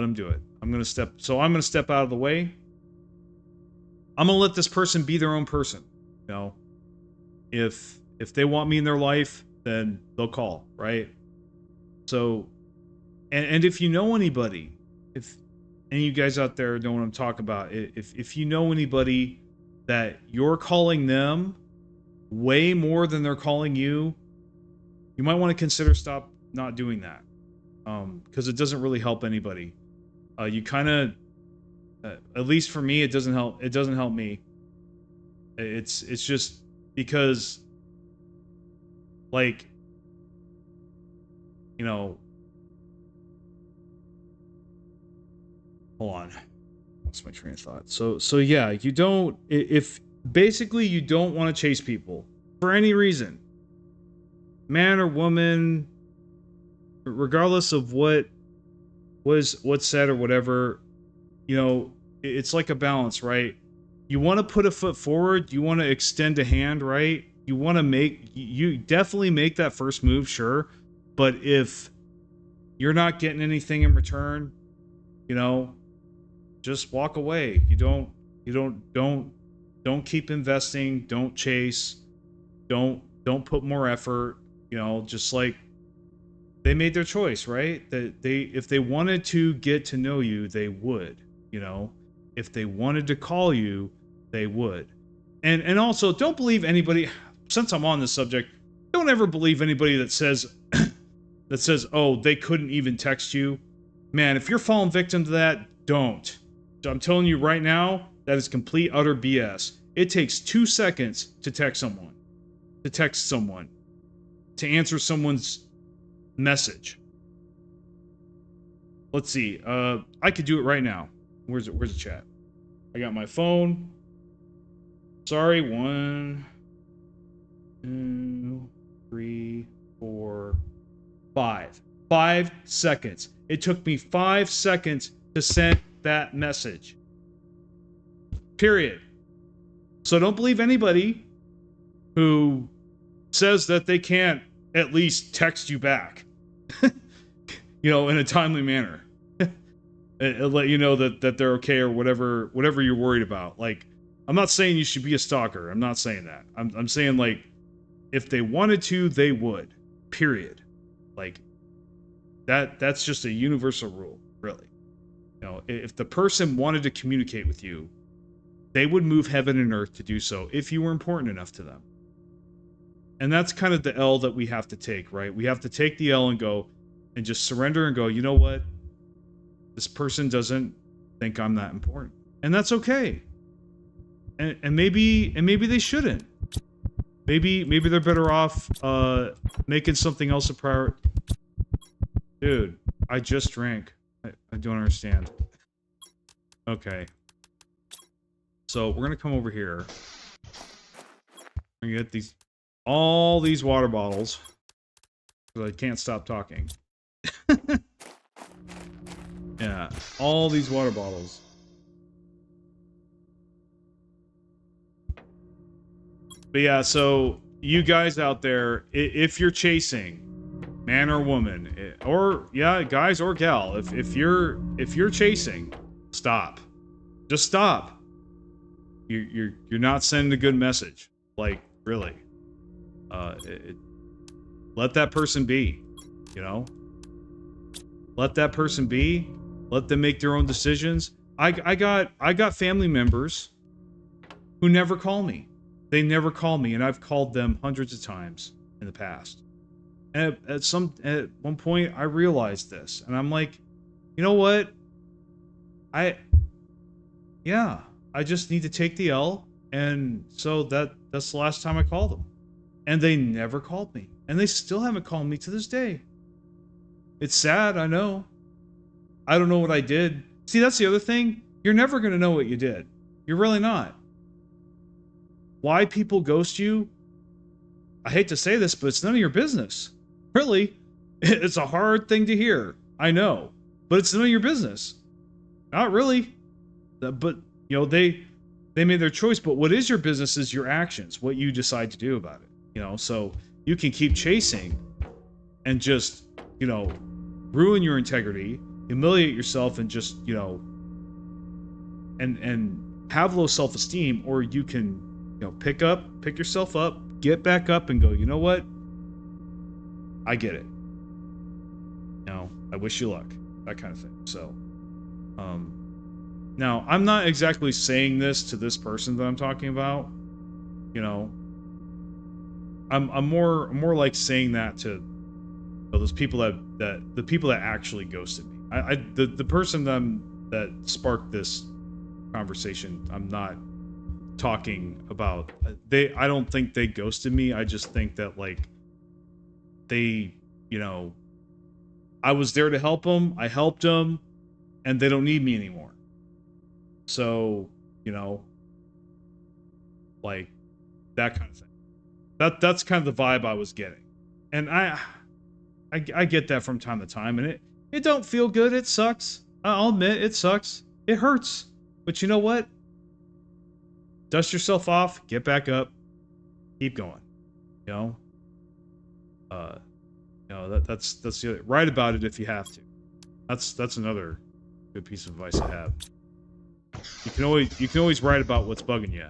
him do it. I'm gonna step out of the way. I'm gonna let this person be their own person. You know, if they want me in their life, then they'll call, right? So, and if you know anybody, if any of you guys out there know what I'm talking about, if you know anybody that you're calling them way more than they're calling you, you might want to consider not doing that, because it doesn't really help anybody. You kind of, at least for me, it doesn't help. It doesn't help me. It's just because, like, you know, hold on, lost my train of thought. So yeah, you don't, if basically you don't want to chase people for any reason, man or woman, regardless of what's said or whatever, you know, it's like a balance, right? You want to put a foot forward, you want to extend a hand, right? You definitely make that first move, sure. But if you're not getting anything in return, you know, just walk away. Don't keep investing, don't chase, don't put more effort, you know, just like they made their choice, right? That if they wanted to get to know you, they would, you know. If they wanted to call you, they would. And also, don't believe anybody, since I'm on this subject, don't ever believe anybody that says oh, they couldn't even text you. Man, if you're falling victim to that, don't. I'm telling you right now, that is complete utter BS. It takes 2 seconds to text someone, to answer someone's message. Let's see. I could do it right now. Where's the chat? I got my phone. Sorry, 1, 2, 3, 4, 5. 5 seconds. It took me 5 seconds to send that message. Period. So don't believe anybody who says that they can't at least text you back, you know, in a timely manner. And let you know that they're okay or whatever you're worried about. Like, I'm not saying you should be a stalker. I'm not saying that. I'm saying, like, if they wanted to, they would. Period. Like, that's just a universal rule, really. You know, if the person wanted to communicate with you, they would move heaven and earth to do so if you were important enough to them. And that's kind of the L that we have to take, right? We have to take the L and go and just surrender and go, you know what? This person doesn't think I'm that important. And that's okay. And maybe they shouldn't. Maybe they're better off making something else a priority. Dude, I just drank. I don't understand. Okay. So we're gonna come over here. We're gonna get all these water bottles. Because I can't stop talking. Yeah, all these water bottles. But yeah, so you guys out there, if you're chasing, man or woman, or yeah, guys or gal, if you're chasing, stop. Just stop. You're not sending a good message. Like, really. Let that person be, you know? Let that person be. Let them make their own decisions. I got family members who never call me. They never call me, and I've called them hundreds of times in the past. And at one point, I realized this, and I'm like, you know what? I just need to take the L, and so that's the last time I called them. And they never called me, and they still haven't called me to this day. It's sad, I know. I don't know what I did. See, that's the other thing. You're never going to know what you did. You're really not. Why people ghost you? I hate to say this, but it's none of your business. Really. It's a hard thing to hear. I know. But it's none of your business. Not really. But, you know, they made their choice. But what is your business is your actions. What you decide to do about it. You know, so you can keep chasing and just, you know, ruin your integrity, humiliate yourself, and just, you know, and have low self-esteem, or you can, you know, pick yourself up, get back up, and go, you know what? I get it. You know, I wish you luck. That kind of thing. So, now, I'm not exactly saying this to this person that I'm talking about. You know, I'm more like saying that to, you know, those people that the people that actually ghosted me. The person that sparked this conversation, I'm not talking about. I don't think they ghosted me. I just think that, like, they, you know, I was there to help them. I helped them, and they don't need me anymore. So, you know, like, that kind of thing. That's kind of the vibe I was getting, and I get that from time to time, and it don't feel good. It sucks. I'll admit it sucks. It hurts. But you know what? Dust yourself off, get back up, keep going. You know? You know, that's the other, write about it if you have to. That's another good piece of advice I have. You can always write about what's bugging you.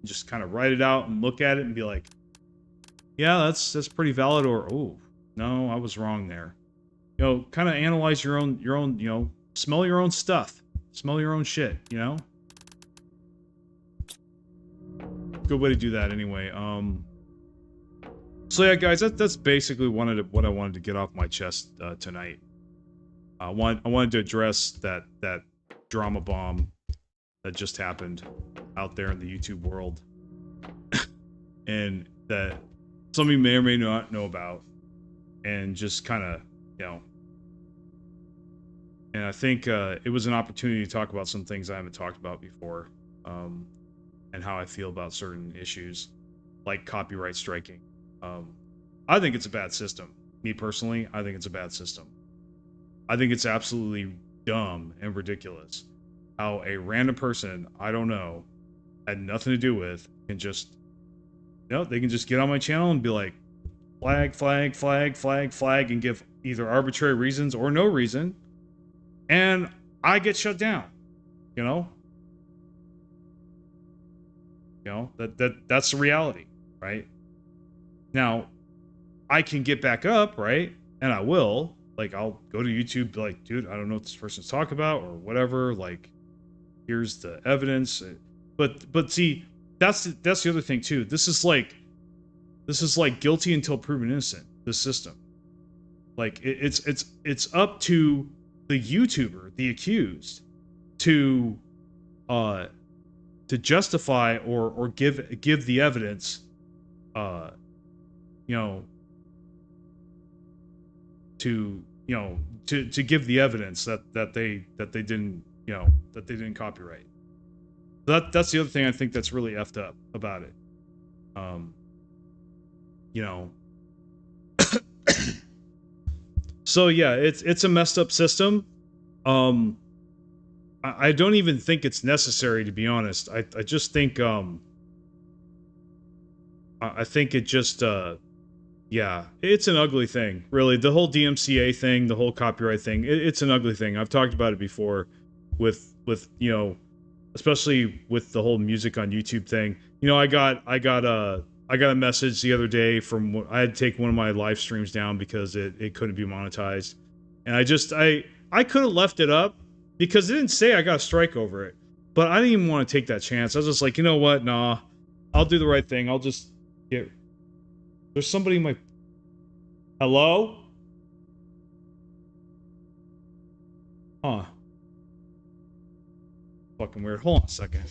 Just kind of write it out and look at it and be like, yeah, that's pretty valid, or oh, no, I was wrong there. You know, kind of analyze your own, you know, smell your own stuff. Smell your own shit, you know? Good way to do that anyway. So yeah, guys, that's basically what I wanted to get off my chest tonight. I wanted to address that drama bomb that just happened out there in the YouTube world. And that some of you may or may not know about, and just kind of, you know, And I think it was an opportunity to talk about some things I haven't talked about before, and how I feel about certain issues, like copyright striking. Um, I think it's a bad system. Me personally, I think it's a bad system. I think it's absolutely dumb and ridiculous how a random person I don't know, had nothing to do with, can just, they can just get on my channel and be like, flag, flag, flag, flag, flag, and give either arbitrary reasons or no reason, and I get shut down. You know, that's the reality, right? Now, I can get back up, right? And I will. Like, I'll go to YouTube, be like, dude, I don't know what this person's talking about or whatever. Like, here's the evidence. But see, that's the other thing too. This is like guilty until proven innocent. This system, like, it's up to the YouTuber, the accused, to uh to justify or give the evidence, uh you know to give the evidence that they didn't, that they didn't copyright. That's the other thing I think that's really effed up about it. Um, you know, so yeah, it's a messed up system. Um, I don't even think it's necessary, to be honest. I just think I think it just yeah, it's an ugly thing, really. The whole DMCA thing, the whole copyright thing, it's an ugly thing. I've talked about it before with especially with the whole music on YouTube thing. I got a message the other day from, I had to take one of my live streams down because it couldn't be monetized. And I could have left it up because it didn't say I got a strike over it. But I didn't even want to take that chance. I was just like, you know what? Nah. I'll do the right thing. I'll just get, there's somebody in my, hello? Huh. Fucking weird. Hold on a second.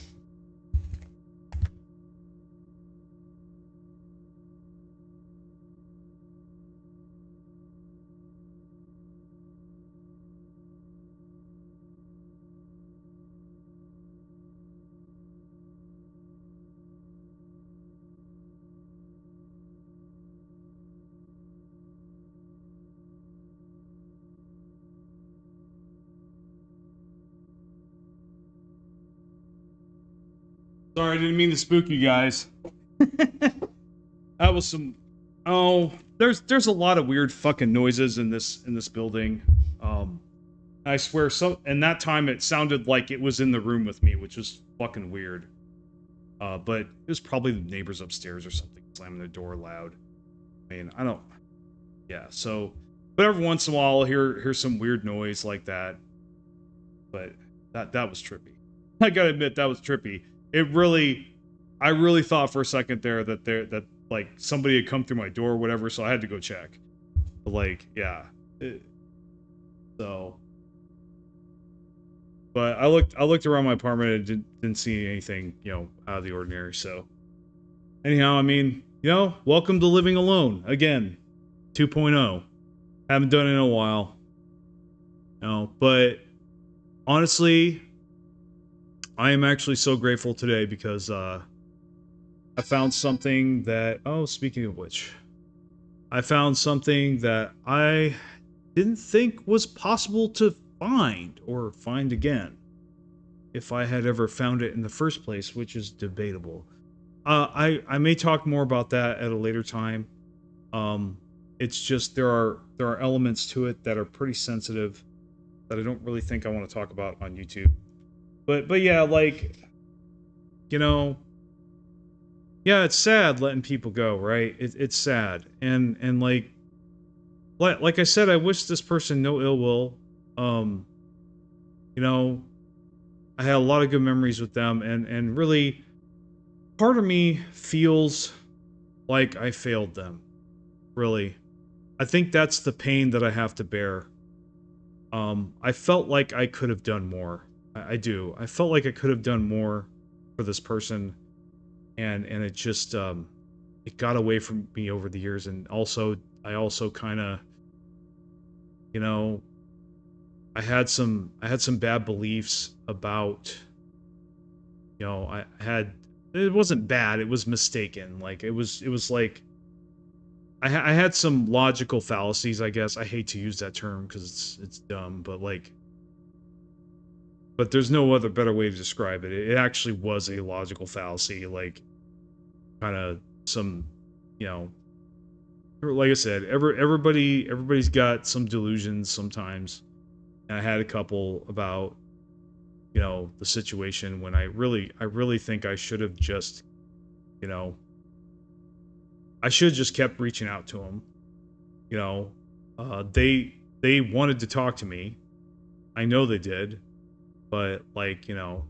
Sorry, I didn't mean to spook you guys. That was some. Oh, there's a lot of weird fucking noises in this building. Um, I swear, and that time it sounded like it was in the room with me, which was fucking weird. But it was probably the neighbors upstairs or something slamming their door loud. I mean, I don't. Yeah, so, but every once in a while, I'll hear some weird noise like that. But that was trippy. I gotta admit, that was trippy. I really thought for a second there that like somebody had come through my door or whatever, so I had to go check. But like, yeah. So, but I looked around my apartment and didn't see anything, out of the ordinary. So, anyhow, I mean, welcome to living alone again, 2.0. Haven't done it in a while. But honestly, I am actually so grateful today because I found something that, oh, speaking of which, I found something that I didn't think was possible to find or find again if I had ever found it in the first place, which is debatable. I may talk more about that at a later time. It's just there are elements to it that are pretty sensitive that I don't really think I want to talk about on YouTube. But yeah, like, yeah, it's sad letting people go, right? It's sad, and like I said, I wish this person no ill will. Um, I had a lot of good memories with them, and really, part of me feels like I failed them. Really, I think that's the pain that I have to bear. I felt like I could have done more. I do. I felt like I could have done more for this person, and it just it got away from me over the years, and also I also kind of, you know I had some bad beliefs about, you know, I had, it wasn't bad, it was mistaken. Like it was like I had some logical fallacies, I guess. I hate to use that term because it's dumb, but like, but there's no other better way to describe it. It actually was a logical fallacy, like kind of some, you know, like I said, everybody's got some delusions sometimes. And I had a couple about, you know, the situation when I really think I should have just, you know, I should have just kept reaching out to them. You know, they wanted to talk to me. I know they did, but like, you know,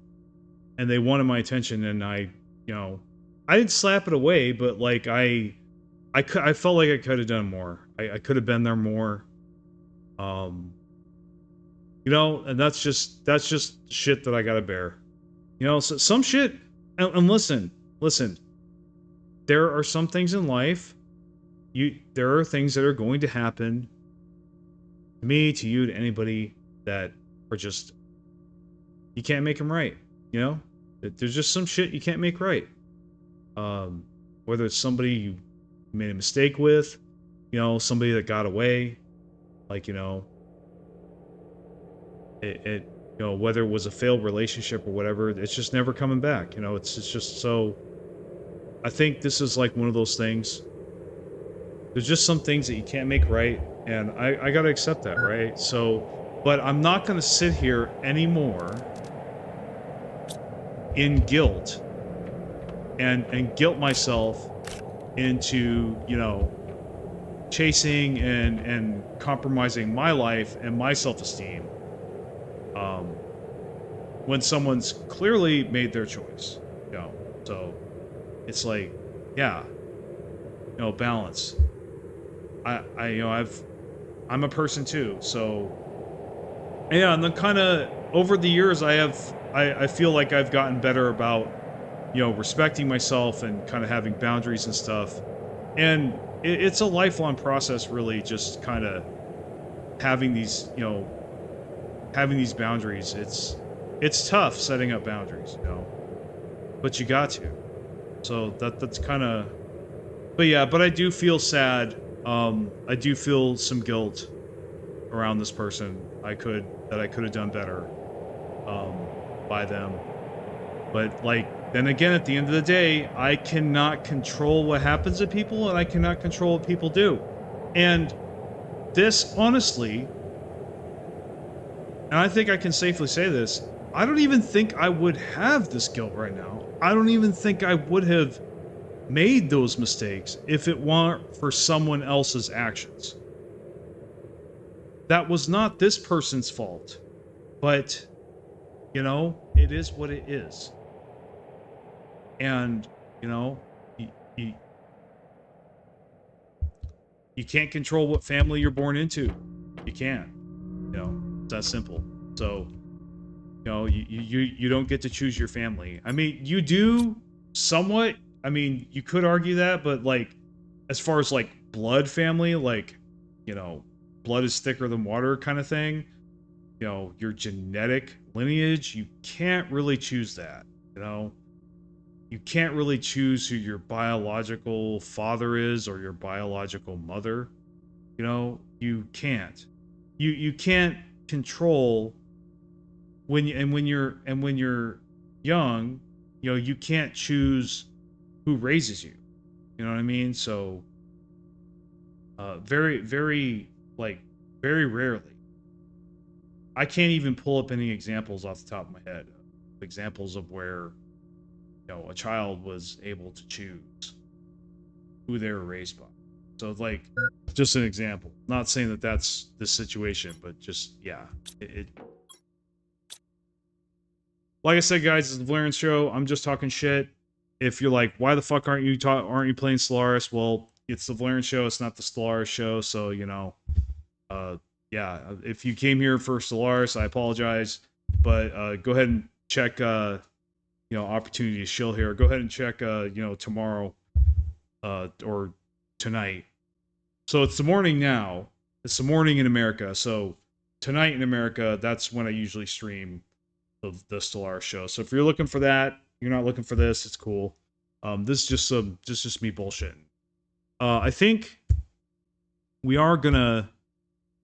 and they wanted my attention, and I, you know, I didn't slap it away, but like I felt like I could have done more. I could have been there more. Um, you know, and that's just shit that I gotta bear. You know, so some shit. And listen. There are some things in life. There are things that are going to happen to me, to you, to anybody that are just you can't make them right. You know, there's just some shit you can't make right. Whether it's somebody you made a mistake with, you know, somebody that got away, like, you know, it you know, whether it was a failed relationship or whatever, it's just never coming back. You know, it's just so. I think this is like one of those things. There's just some things that you can't make right, and I gotta accept that, right? So, but I'm not gonna sit here anymore in guilt and guilt myself into, you know, chasing and compromising my life and my self-esteem um, when someone's clearly made their choice, you know. So it's like, yeah, you know, balance. You know, I'm a person too, so yeah. And then kind of over the years, I feel like I've gotten better about, you know, respecting myself and kind of having boundaries and stuff. And it's a lifelong process, really, just kind of having these, you know, having these boundaries. It's tough setting up boundaries, you know, but you got to. So that's kind of, but yeah, but I do feel sad. I do feel some guilt around this person. I could have done better by them. But like, then again, at the end of the day, I cannot control what happens to people, and I cannot control what people do. And this, honestly, and I think I can safely say this, I don't even think I would have this guilt right now. I don't even think I would have made those mistakes if it weren't for someone else's actions. That was not this person's fault, but, you know, it is what it is. And, you know, you, you can't control what family you're born into. You can't. You know, it's that simple. So, you know, you don't get to choose your family. I mean, you do somewhat. I mean, you could argue that, but like, as far as like blood family, like, you know, blood is thicker than water kind of thing, you know, your genetic lineage, you can't really choose that, you know? You can't really choose who your biological father is or your biological mother. You know, you can't. You can't control when when you're young, you know, you can't choose who raises you. You know what I mean? So very like very rarely. I can't even pull up any examples off the top of my head. Examples of where, you know, a child was able to choose who they were raised by. So like, just an example. Not saying that that's the situation, but just, yeah. Like I said, guys, it's the Volairen Show. I'm just talking shit. If you're like, why the fuck aren't you playing Stellaris? Well, it's the Volairen Show. It's not the Stellaris Show. So, you know, yeah. If you came here for Stellaris, I apologize. But go ahead and check, you know, Opportunity to Shill here. Go ahead and check, you know, tomorrow or tonight. So it's the morning now. It's the morning in America. So tonight in America, that's when I usually stream the Stellaris show. So if you're looking for that, you're not looking for this, it's cool. This is just me bullshitting. I think we are gonna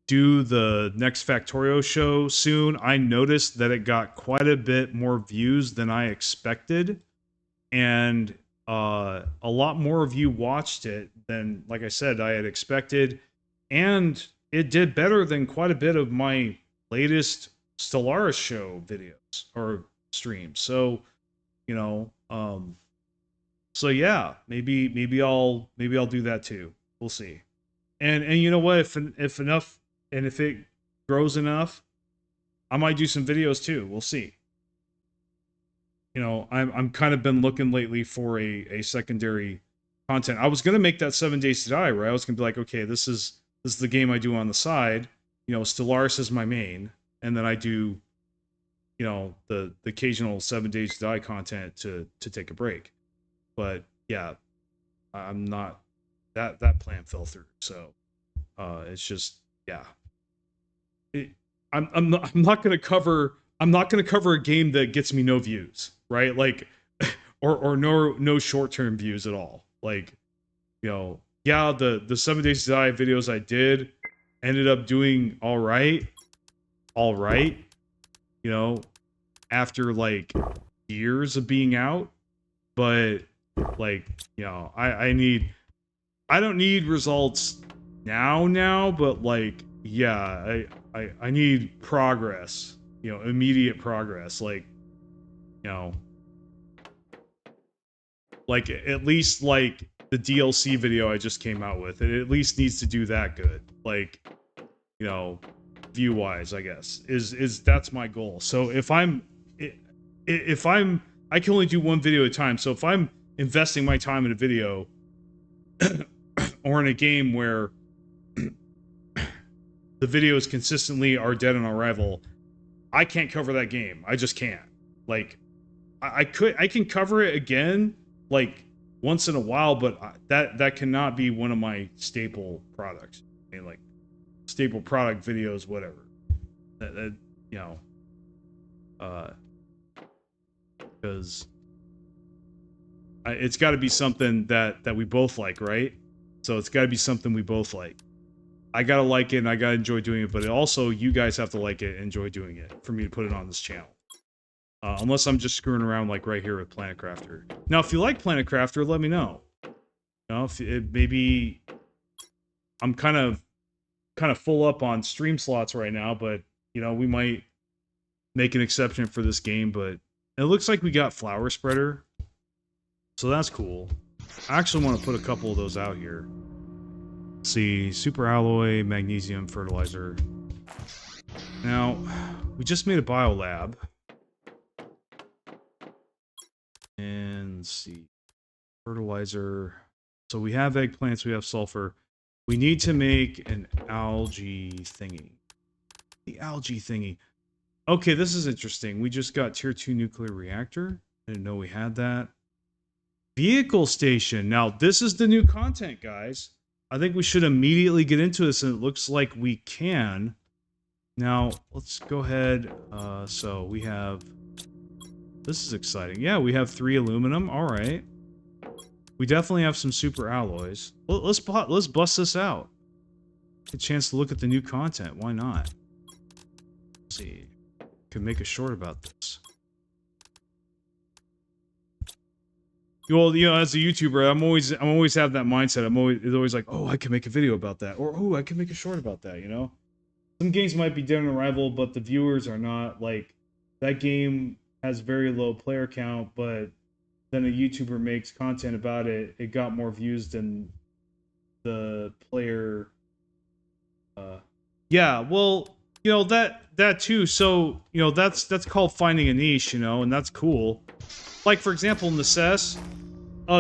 do the next Factorio show soon. I noticed that it got quite a bit more views than I expected, and a lot more of you watched it than, like I said, I had expected, and it did better than quite a bit of my latest Stellaris show videos or streams. So, you know, so yeah, maybe I'll do that too. We'll see. And you know what? If enough, and if it grows enough, I might do some videos too. We'll see. You know, I'm kind of been looking lately for a secondary content. I was gonna make that 7 Days to Die, right? I was gonna be like, okay, this is the game I do on the side. You know, Stellaris is my main, and then I do, you know, the occasional 7 Days to Die content to take a break. But yeah, I'm not, that plan fell through. So it's just, yeah. I'm not gonna cover a game that gets me no views, right? Like, or no short-term views at all. Like, you know, yeah, the 7 Days to Die videos I did ended up doing all right, you know, after like years of being out. But like, you know, I don't need results now, but like, yeah, I need progress, you know, immediate progress. Like, you know, like at least like the DLC video I just came out with, it at least needs to do that good. Like, you know, view wise, I guess is that's my goal. So if I can only do one video at a time. So if I'm investing my time in a video or in a game where the videos consistently are dead on arrival, I can't cover that game. I just can't. Like, I can cover it again, like once in a while, but that cannot be one of my staple products. I mean, like staple product videos, whatever. That you know, because it's got to be something that we both like, right? So it's got to be something we both like. I gotta like it and I gotta enjoy doing it, but also you guys have to like it and enjoy doing it for me to put it on this channel. Unless I'm just screwing around like right here with Planet Crafter. Now, if you like Planet Crafter, let me know. You know, if it, maybe I'm kind of full up on stream slots right now, but you know, we might make an exception for this game. But it looks like we got Flower Spreader, so that's cool. I actually want to put a couple of those out here. Let's see, super alloy, magnesium, fertilizer. Now, we just made a biolab. And let's see, fertilizer. So we have eggplants, we have sulfur. We need to make an algae thingy. The algae thingy. Okay, this is interesting. We just got tier 2 nuclear reactor. I didn't know we had that. Vehicle station. Now, this is the new content, guys. I think we should immediately get into this, and it looks like we can. Now, let's go ahead. So we have... This is exciting. Yeah, we have 3 aluminum. All right. We definitely have some super alloys. Let's bust this out. Get a chance to look at the new content. Why not? Let's see. Can make a short about this. Well, you know, as a YouTuber, I'm always have that mindset. It's always like, oh, I can make a video about that, or oh, I can make a short about that. You know, some games might be dead on arrival, but the viewers are not. Like, that game has very low player count, but then a YouTuber makes content about it. It got more views than the player. Yeah, well, you know, that too. So, you know, that's called finding a niche, you know, and that's cool. Like, for example, Necess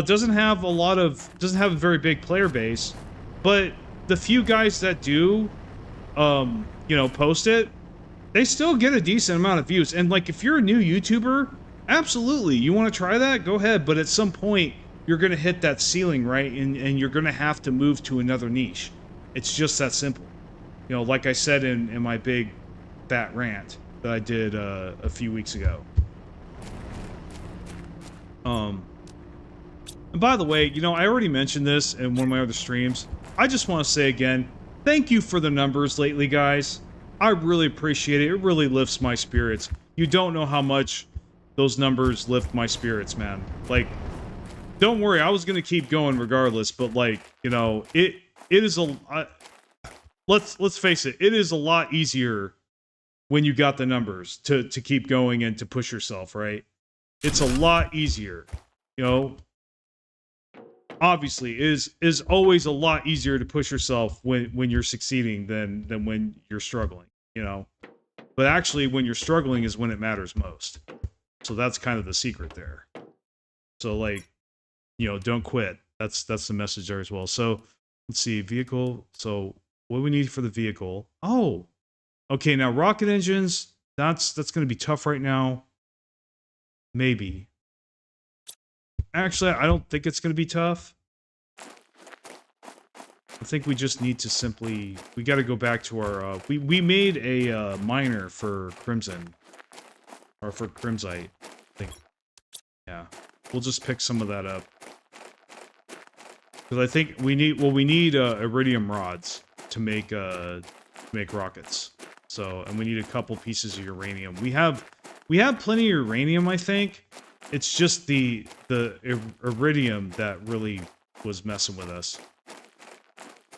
doesn't have a very big player base, but the few guys that do, you know, post it, they still get a decent amount of views. And like, if you're a new YouTuber, absolutely, you want to try that, go ahead. But at some point, you're gonna hit that ceiling, right? And you're gonna have to move to another niche. It's just that simple. You know, like I said in my big bat rant that I did a few weeks ago. And by the way, you know, I already mentioned this in one of my other streams. I just want to say again, thank you for the numbers lately, guys. I really appreciate it. It really lifts my spirits. You don't know how much those numbers lift my spirits, man. Like, don't worry, I was gonna keep going regardless, but like, you know, it is let's face it, it is a lot easier when you got the numbers to keep going and to push yourself, right? It's a lot easier, you know. Obviously, it is always a lot easier to push yourself when you're succeeding than when you're struggling, you know. But actually, when you're struggling is when it matters most. So that's kind of the secret there. So like, you know, don't quit. That's the message there as well. So let's see, vehicle. So what do we need for the vehicle? Oh, okay. Now rocket engines. That's going to be tough right now. Maybe. Actually, I don't think it's going to be tough. I think we just need to simply... We got to go back to our... We made a miner for Crimson. Or for Crimsite. I think. Yeah. We'll just pick some of that up. Because I think we need... Well, we need iridium rods to make rockets. So, and we need a couple pieces of uranium. We have plenty of uranium, I think. It's just the iridium that really was messing with us.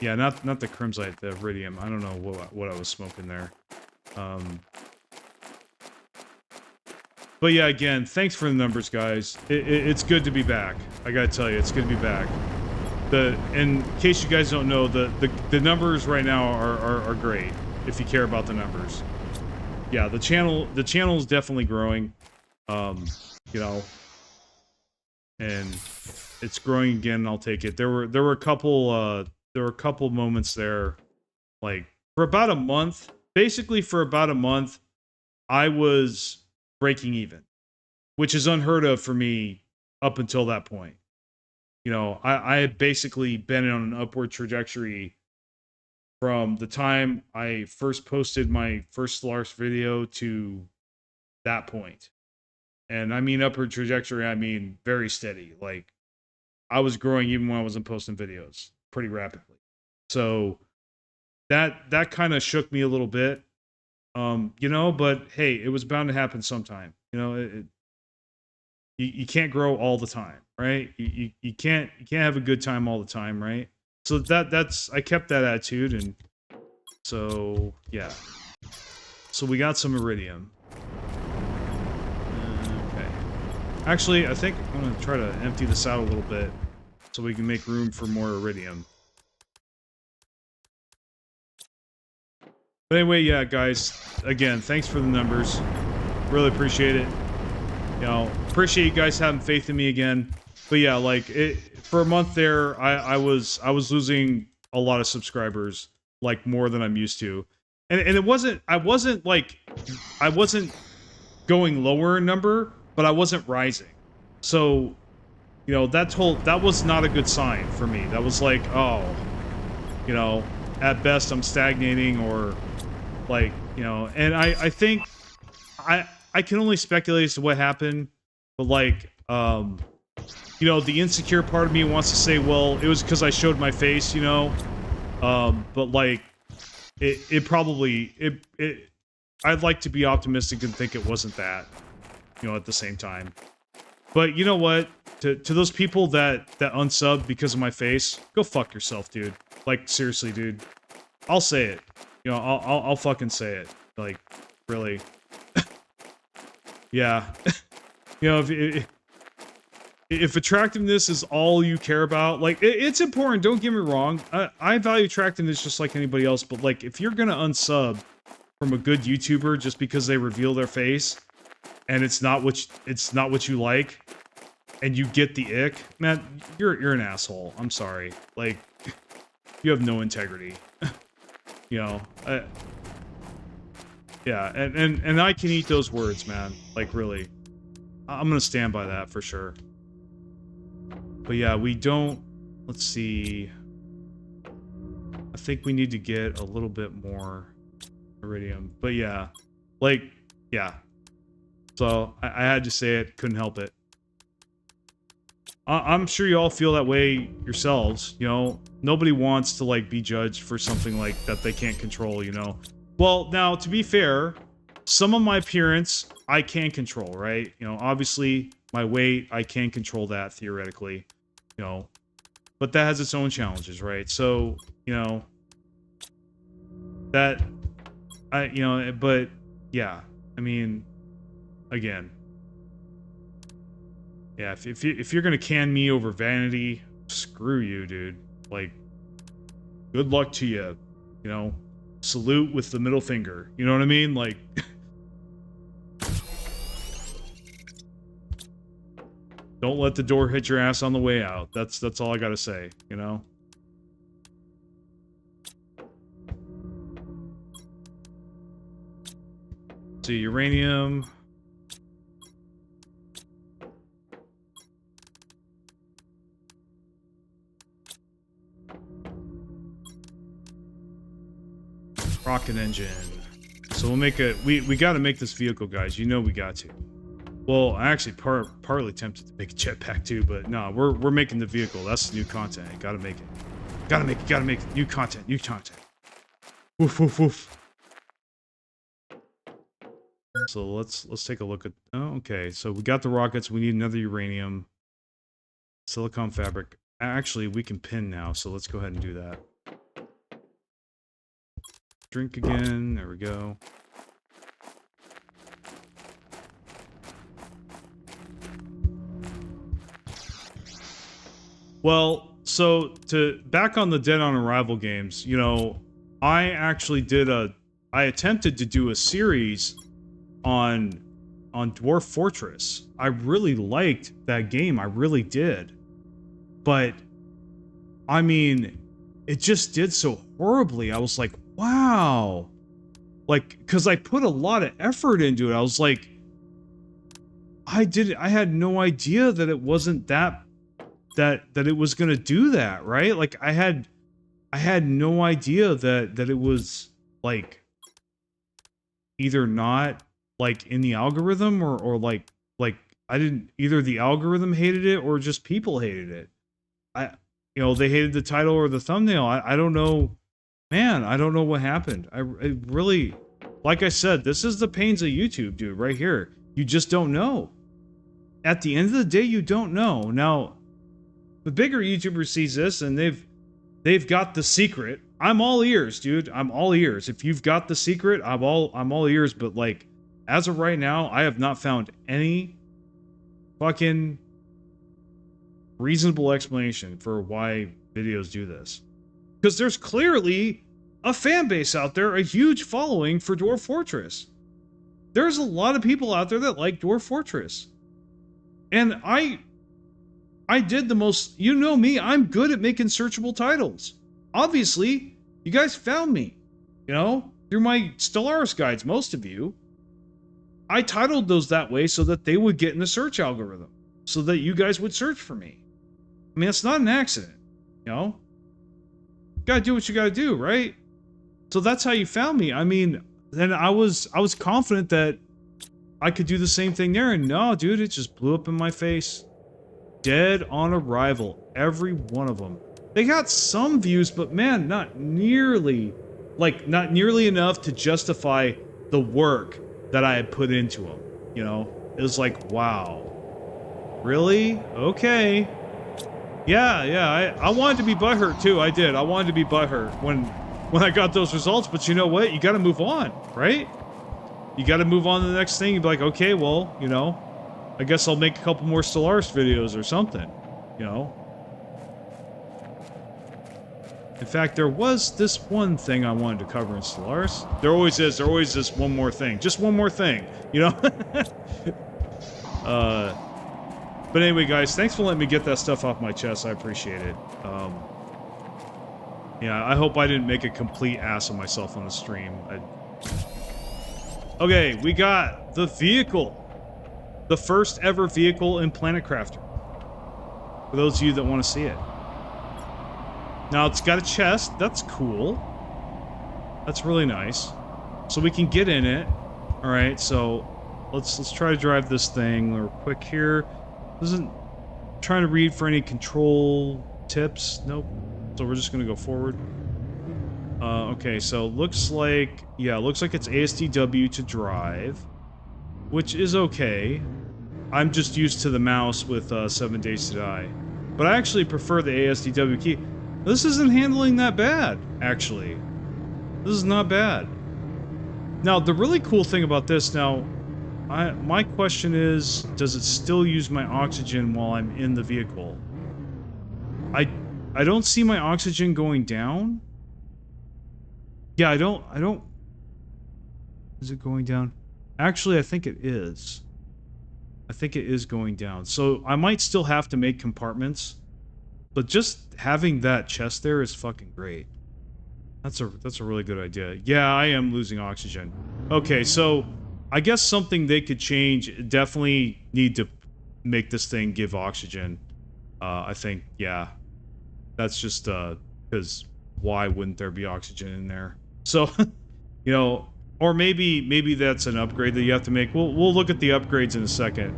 Yeah, not the Crimsite, the iridium. I don't know what I was smoking there. But yeah, again, thanks for the numbers, guys. It's good to be back. I gotta tell you, it's good to be back. In case you guys don't know, the numbers right now are great. If you care about the numbers, yeah, the channel is definitely growing. You know, and it's growing again. I'll take it. There were a couple moments there, like for about a month. Basically, for about a month, I was breaking even, which is unheard of for me up until that point. You know, I had basically been on an upward trajectory from the time I first posted my first Stellaris video to that point. And I mean upward trajectory, I mean very steady. Like, I was growing even when I wasn't posting videos pretty rapidly. So that kind of shook me a little bit. You know, but hey, it was bound to happen sometime. You know, you can't grow all the time, right? You can't have a good time all the time, right? So that's I kept that attitude, and so yeah. So we got some iridium. Okay. Actually, I think I'm gonna try to empty this out a little bit so we can make room for more iridium. But anyway, yeah, guys, again, thanks for the numbers. Really appreciate it. You know, appreciate you guys having faith in me again. But yeah, like, for a month there, I was losing a lot of subscribers, like more than I'm used to. And it wasn't, I wasn't going lower in number, but I wasn't rising. So, you know, that was not a good sign for me. That was like, oh, you know, at best I'm stagnating, or like, you know, and I think I can only speculate as to what happened, but like, you know, the insecure part of me wants to say, well, it was because I showed my face, you know, but like, it probably, I'd like to be optimistic and think it wasn't that, you know, at the same time. But you know what? To those people that unsub because of my face, go fuck yourself, dude. Like, seriously, dude. I'll say it. You know, I'll fucking say it. Like, really. Yeah. You know, if attractiveness is all you care about, like, it's important, don't get me wrong. I value attractiveness just like anybody else, but like, if you're gonna unsub from a good YouTuber just because they reveal their face, and it's not what you like, and you get the ick, man, you're an asshole. I'm sorry. Like, you have no integrity. You know, yeah, and I can eat those words, man. Like, really. I'm gonna stand by that for sure. But yeah, we don't... Let's see... I think we need to get a little bit more iridium. But yeah, like, yeah. So I had to say it, couldn't help it. I'm sure you all feel that way yourselves, you know? Nobody wants to, like, be judged for something, like, that they can't control, you know? Well, now, to be fair, some of my appearance, I can control, right? You know, obviously, my weight, I can control that, theoretically, you know? But that has its own challenges, right? So, you know, that, you know, but, yeah, I mean, again... Yeah, if you're gonna can me over vanity, screw you, dude. Like, good luck to you. You know, salute with the middle finger. You know what I mean? Like, don't let the door hit your ass on the way out. That's all I gotta say. You know. See, uranium. Rocket engine. So we'll make a... We got to make this vehicle, guys. You know we got to. Well, I actually partly tempted to make a jetpack too, but no, we're making the vehicle. That's the new content. Gotta make it. Gotta make it. New content. Woof, woof, woof. So let's take a look at... Oh, okay. So we got the rockets. We need another uranium. Silicon fabric. Actually, we can pin now, so let's go ahead and do that. Drink again. There we go. Well, so back on the Dead on Arrival games, you know, I actually I attempted to do a series on Dwarf Fortress. I really liked that game. I really did. But I mean, it just did so horribly. I was like, wow. Like, because I put a lot of effort into it. I was like, I had no idea that it wasn't that it was gonna do that, right? Like, I had no idea that it was, like, either not, like, in the algorithm or like I didn't... Either the algorithm hated it or just people hated it. You know, they hated the title or the thumbnail. I don't know. Man, I don't know what happened. I really... Like I said, this is the pains of YouTube, dude, right here. You just don't know. At the end of the day, you don't know. Now, the bigger YouTuber sees this and they've got the secret. I'm all ears, dude. I'm all ears. If you've got the secret, I'm all ears. But, like, as of right now, I have not found any fucking reasonable explanation for why videos do this. Because there's clearly a fan base out there, a huge following for Dwarf Fortress. There's a lot of people out there that like Dwarf Fortress. And I did the most... You know me, I'm good at making searchable titles. Obviously, you guys found me, you know, through my Stellaris guides, most of you. I titled those that way so that they would get in the search algorithm, so that you guys would search for me. I mean, it's not an accident, you know? You gotta do what you gotta do, right? So that's how you found me. I mean, then I was confident that I could do the same thing there, and no, dude, it just blew up in my face. Dead on Arrival, every one of them. They got some views, but man, not nearly enough to justify the work that I had put into them, you know? It was like, wow. Really? Okay. Yeah, I wanted to be butthurt too, I did. I wanted to be butthurt when I got those results, but you know what? You gotta move on, right? You gotta move on to the next thing. You'd be like, okay, well, you know, I guess I'll make a couple more Stellaris videos or something, you know? In fact, there was this one thing I wanted to cover in Stellaris. There always is this one more thing. Just one more thing, you know? But anyway, guys, thanks for letting me get that stuff off my chest. I appreciate it. Yeah, I hope I didn't make a complete ass of myself on the stream. Okay, we got the vehicle. The first ever vehicle in Planet Crafter. For those of you that want to see it. Now, it's got a chest. That's cool. That's really nice. so we can get in it. All right, so let's try to drive this thing real quick here. Doesn't trying to read for any control tips. Nope. So we're just gonna go forward. Okay, so looks like, yeah, looks like it's ASDW to drive, which is okay. I'm just used to the mouse with 7 Days to Die, but I actually prefer the ASDW key. This isn't handling that bad, actually. This is not bad. Now, the really cool thing about this, now, my question is, does it still use my oxygen while I'm in the vehicle? I don't see my oxygen going down. Yeah, I don't... Is it going down? Actually, I think it is. I think it is going down. So, I might still have to make compartments. But just having that chest there is fucking great. That's a really good idea. Yeah, I am losing oxygen. Okay, so... I guess something they could change, definitely need to make this thing give oxygen. I think, yeah. That's just, because why wouldn't there be oxygen in there? So, you know, or maybe that's an upgrade that you have to make. We'll look at the upgrades in a second.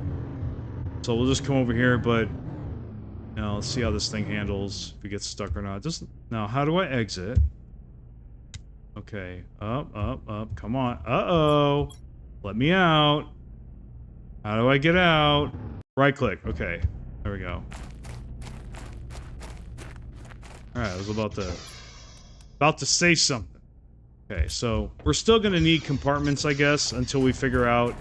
So we'll just come over here, but, now let's see how this thing handles, if it gets stuck or not. Just, now, how do I exit? Okay, up, come on. Uh-oh. Let me out. How do I get out? Right click. Okay. There we go. Alright, I was about to say something. Okay, so we're still gonna need compartments, I guess, until we figure out,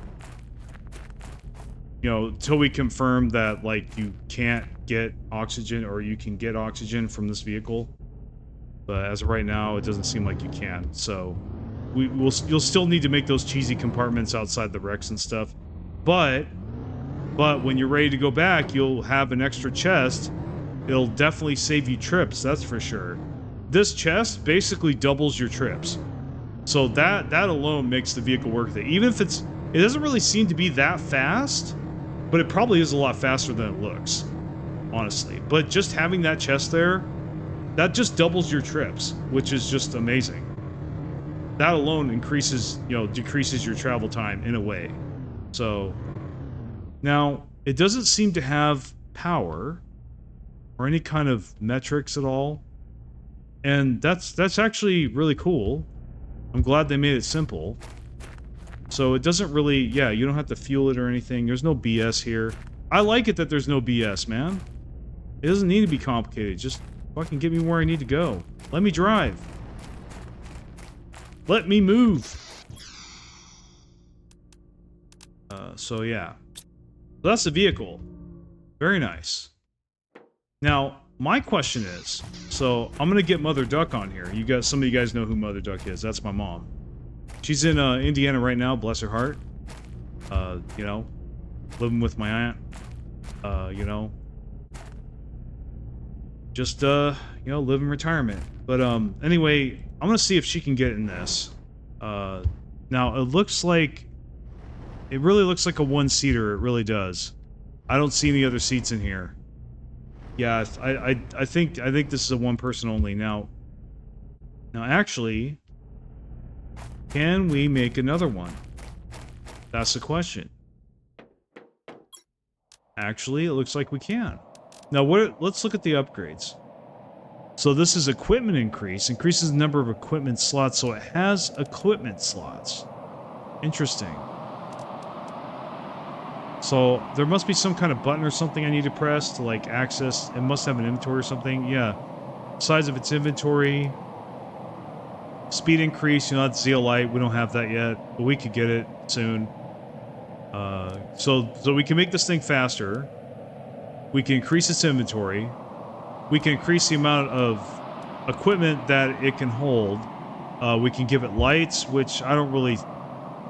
you know, until we confirm that, like, you can't get oxygen or you can get oxygen from this vehicle. But as of right now, it doesn't seem like you can, so you'll still need to make those cheesy compartments outside the wrecks and stuff. But when you're ready to go back, you'll have an extra chest. It'll definitely save you trips, that's for sure. This chest basically doubles your trips. So that alone makes the vehicle worth it. Even if it doesn't really seem to be that fast, but it probably is a lot faster than it looks, honestly. But just having that chest there, that just doubles your trips, which is just amazing. That alone increases, you know, decreases your travel time in a way. So, now, it doesn't seem to have power or any kind of metrics at all. And that's actually really cool. I'm glad they made it simple. So it doesn't really, yeah, you don't have to fuel it or anything. There's no BS here. I like it that there's no BS, man. It doesn't need to be complicated. Just fucking get me where I need to go. Let me drive. Let me move. So yeah. So that's the vehicle. Very nice. Now, my question is, so I'm gonna get Mother Duck on here. You guys, some of you guys know who Mother Duck is. That's my mom. She's in Indiana right now, bless her heart. You know, living with my aunt. You know, just you know, live in retirement. But anyway, I'm gonna see if she can get in this. Now it looks like, it really looks like a one-seater. It really does. I don't see any other seats in here. Yeah, I think this is a one-person only. Now actually, can we make another one? That's the question. Actually, it looks like we can. Now, let's look at the upgrades. So this is equipment increase. Increases the number of equipment slots, so it has equipment slots. Interesting. So there must be some kind of button or something I need to press to, like, access. It must have an inventory or something. Yeah. Size of its inventory. Speed increase, you know, that's zeolite. We don't have that yet, but we could get it soon. So we can make this thing faster. We can increase its inventory. We can increase the amount of equipment that it can hold. We can give it lights, which I don't really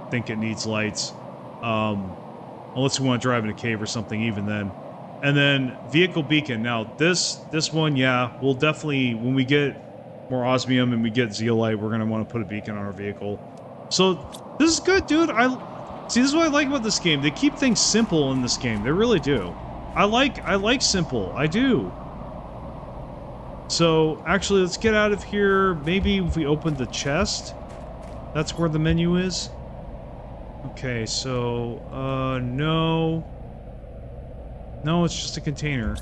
think it needs lights. Unless we want to drive in a cave or something, even then. And then vehicle beacon. Now this one, yeah, we'll definitely, when we get more osmium and we get zeolite, we're gonna want to put a beacon on our vehicle. So this is good, dude. See, this is what I like about this game. They keep things simple in this game. They really do. I like simple. I do. So actually, let's get out of here. Maybe if we open the chest. That's where the menu is? Okay, so, no. No, it's just a container.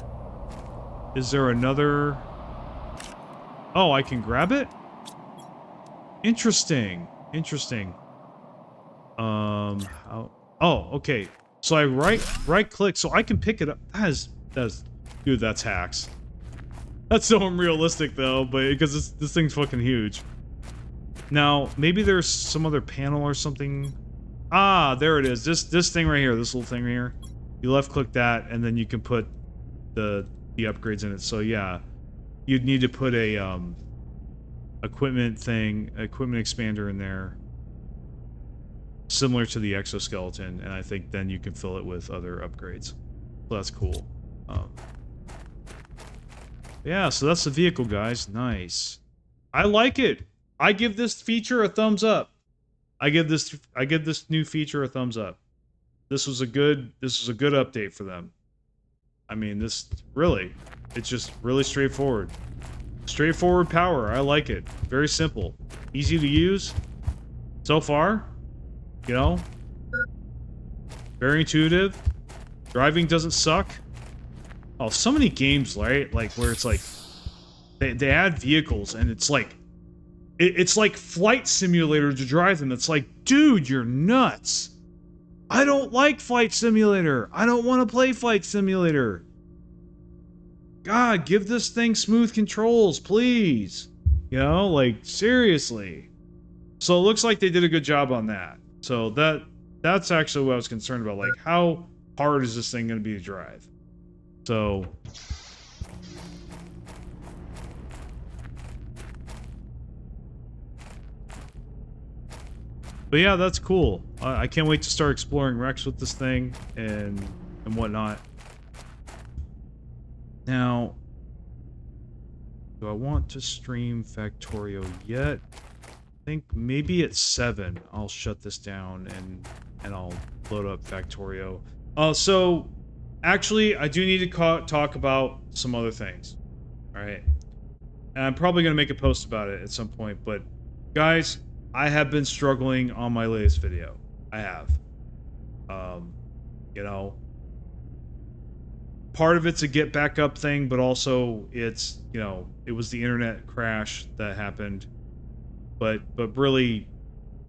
Is there another... Oh, I can grab it? Interesting. Interesting. How... Oh, okay. So I right click, so I can pick it up. Dude, that's hacks. That's so unrealistic though, but because this thing's fucking huge. Now, maybe there's some other panel or something. Ah, there it is. This thing right here, this little thing right here. You left click that, and then you can put the upgrades in it. So yeah, you'd need to put a equipment expander in there, similar to the exoskeleton, and I think then you can fill it with other upgrades. So that's cool. Yeah, so that's the vehicle, guys. Nice. I like it. I give this feature a thumbs up. I give this new feature a thumbs up. This was a good update for them. I mean, it's just really straightforward. Straightforward power. I like it. Very simple. Easy to use. So far, you know, very intuitive. Driving doesn't suck. Oh, so many games, right? Like where it's like they add vehicles and it's like it's like Flight Simulator to drive them. It's like, dude, you're nuts. I don't like Flight Simulator. I don't want to play Flight Simulator. God, give this thing smooth controls, please. You know, like seriously. So it looks like they did a good job on that. So that's actually what I was concerned about. Like, how hard is this thing going to be to drive? So but yeah, that's cool. I can't wait to start exploring Rex with this thing and whatnot. Now, do I want to stream Factorio yet? I think maybe at 7 I'll shut this down and I'll load up Factorio. So actually, I do need to talk about some other things. All right, and I'm probably gonna make a post about it at some point. But guys, I have been struggling on my latest video. I have. You know, part of it's a get back up thing, but also it's, you know, it was the internet crash that happened. But really,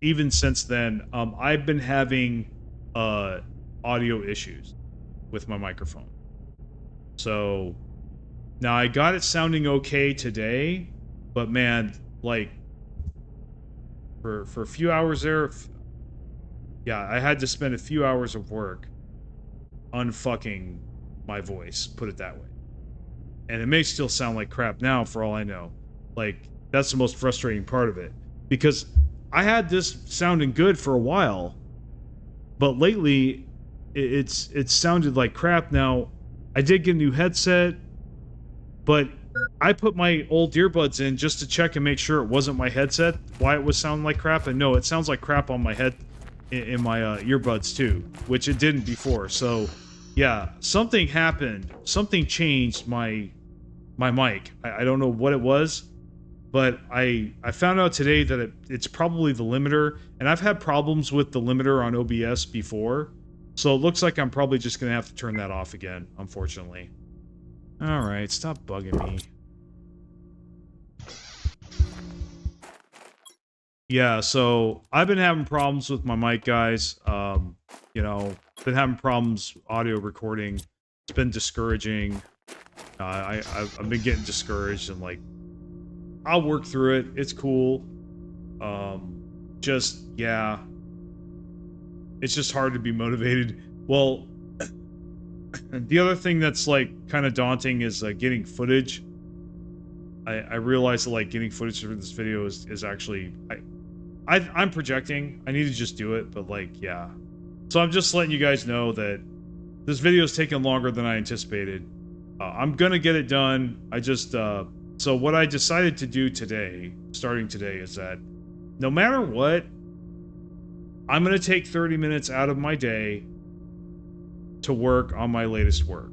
even since then, I've been having audio issues with my microphone. So now I got it sounding okay today, but man, like for a few hours there, yeah, I had to spend a few hours of work unfucking my voice, put it that way. And it may still sound like crap now for all I know. Like, that's the most frustrating part of it. Because I had this sounding good for a while, but lately it's sounded like crap. Now, I did get a new headset, but I put my old earbuds in just to check and make sure it wasn't my headset, why it was sounding like crap, and no, it sounds like crap on my head, in my earbuds too, which it didn't before. So yeah, something happened, something changed my mic. I don't know what it was, but I found out today that it's probably the limiter, and I've had problems with the limiter on OBS before, so it looks like I'm probably just gonna have to turn that off again, unfortunately. Alright, stop bugging me. Yeah, so I've been having problems with my mic, guys. You know, been having problems audio recording. It's been discouraging. I've been getting discouraged, and like, I'll work through it. It's cool. Just, yeah. It's just hard to be motivated. Well, the other thing that's like kind of daunting is getting footage. I realize that like getting footage for this video is actually I'm projecting. I need to just do it, but like, yeah. So I'm just letting you guys know that this video is taking longer than I anticipated. I'm gonna get it done. I just so what I decided to do today, starting today, is that no matter what, I'm gonna take 30 minutes out of my day to work on my latest work.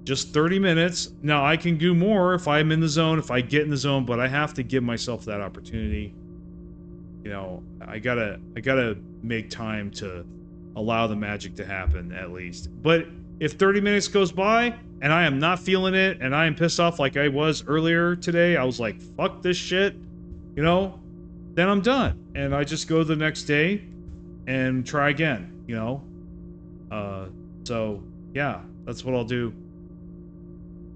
Just 30 minutes. Now, I can do more if I'm in the zone, if I get in the zone, but I have to give myself that opportunity. you know, I gotta make time to allow the magic to happen at least. But if 30 minutes goes by and I am not feeling it and I am pissed off like I was earlier today, I was like, fuck this shit, you know, then I'm done. And I just go the next day and try again, you know? So yeah, that's what I'll do.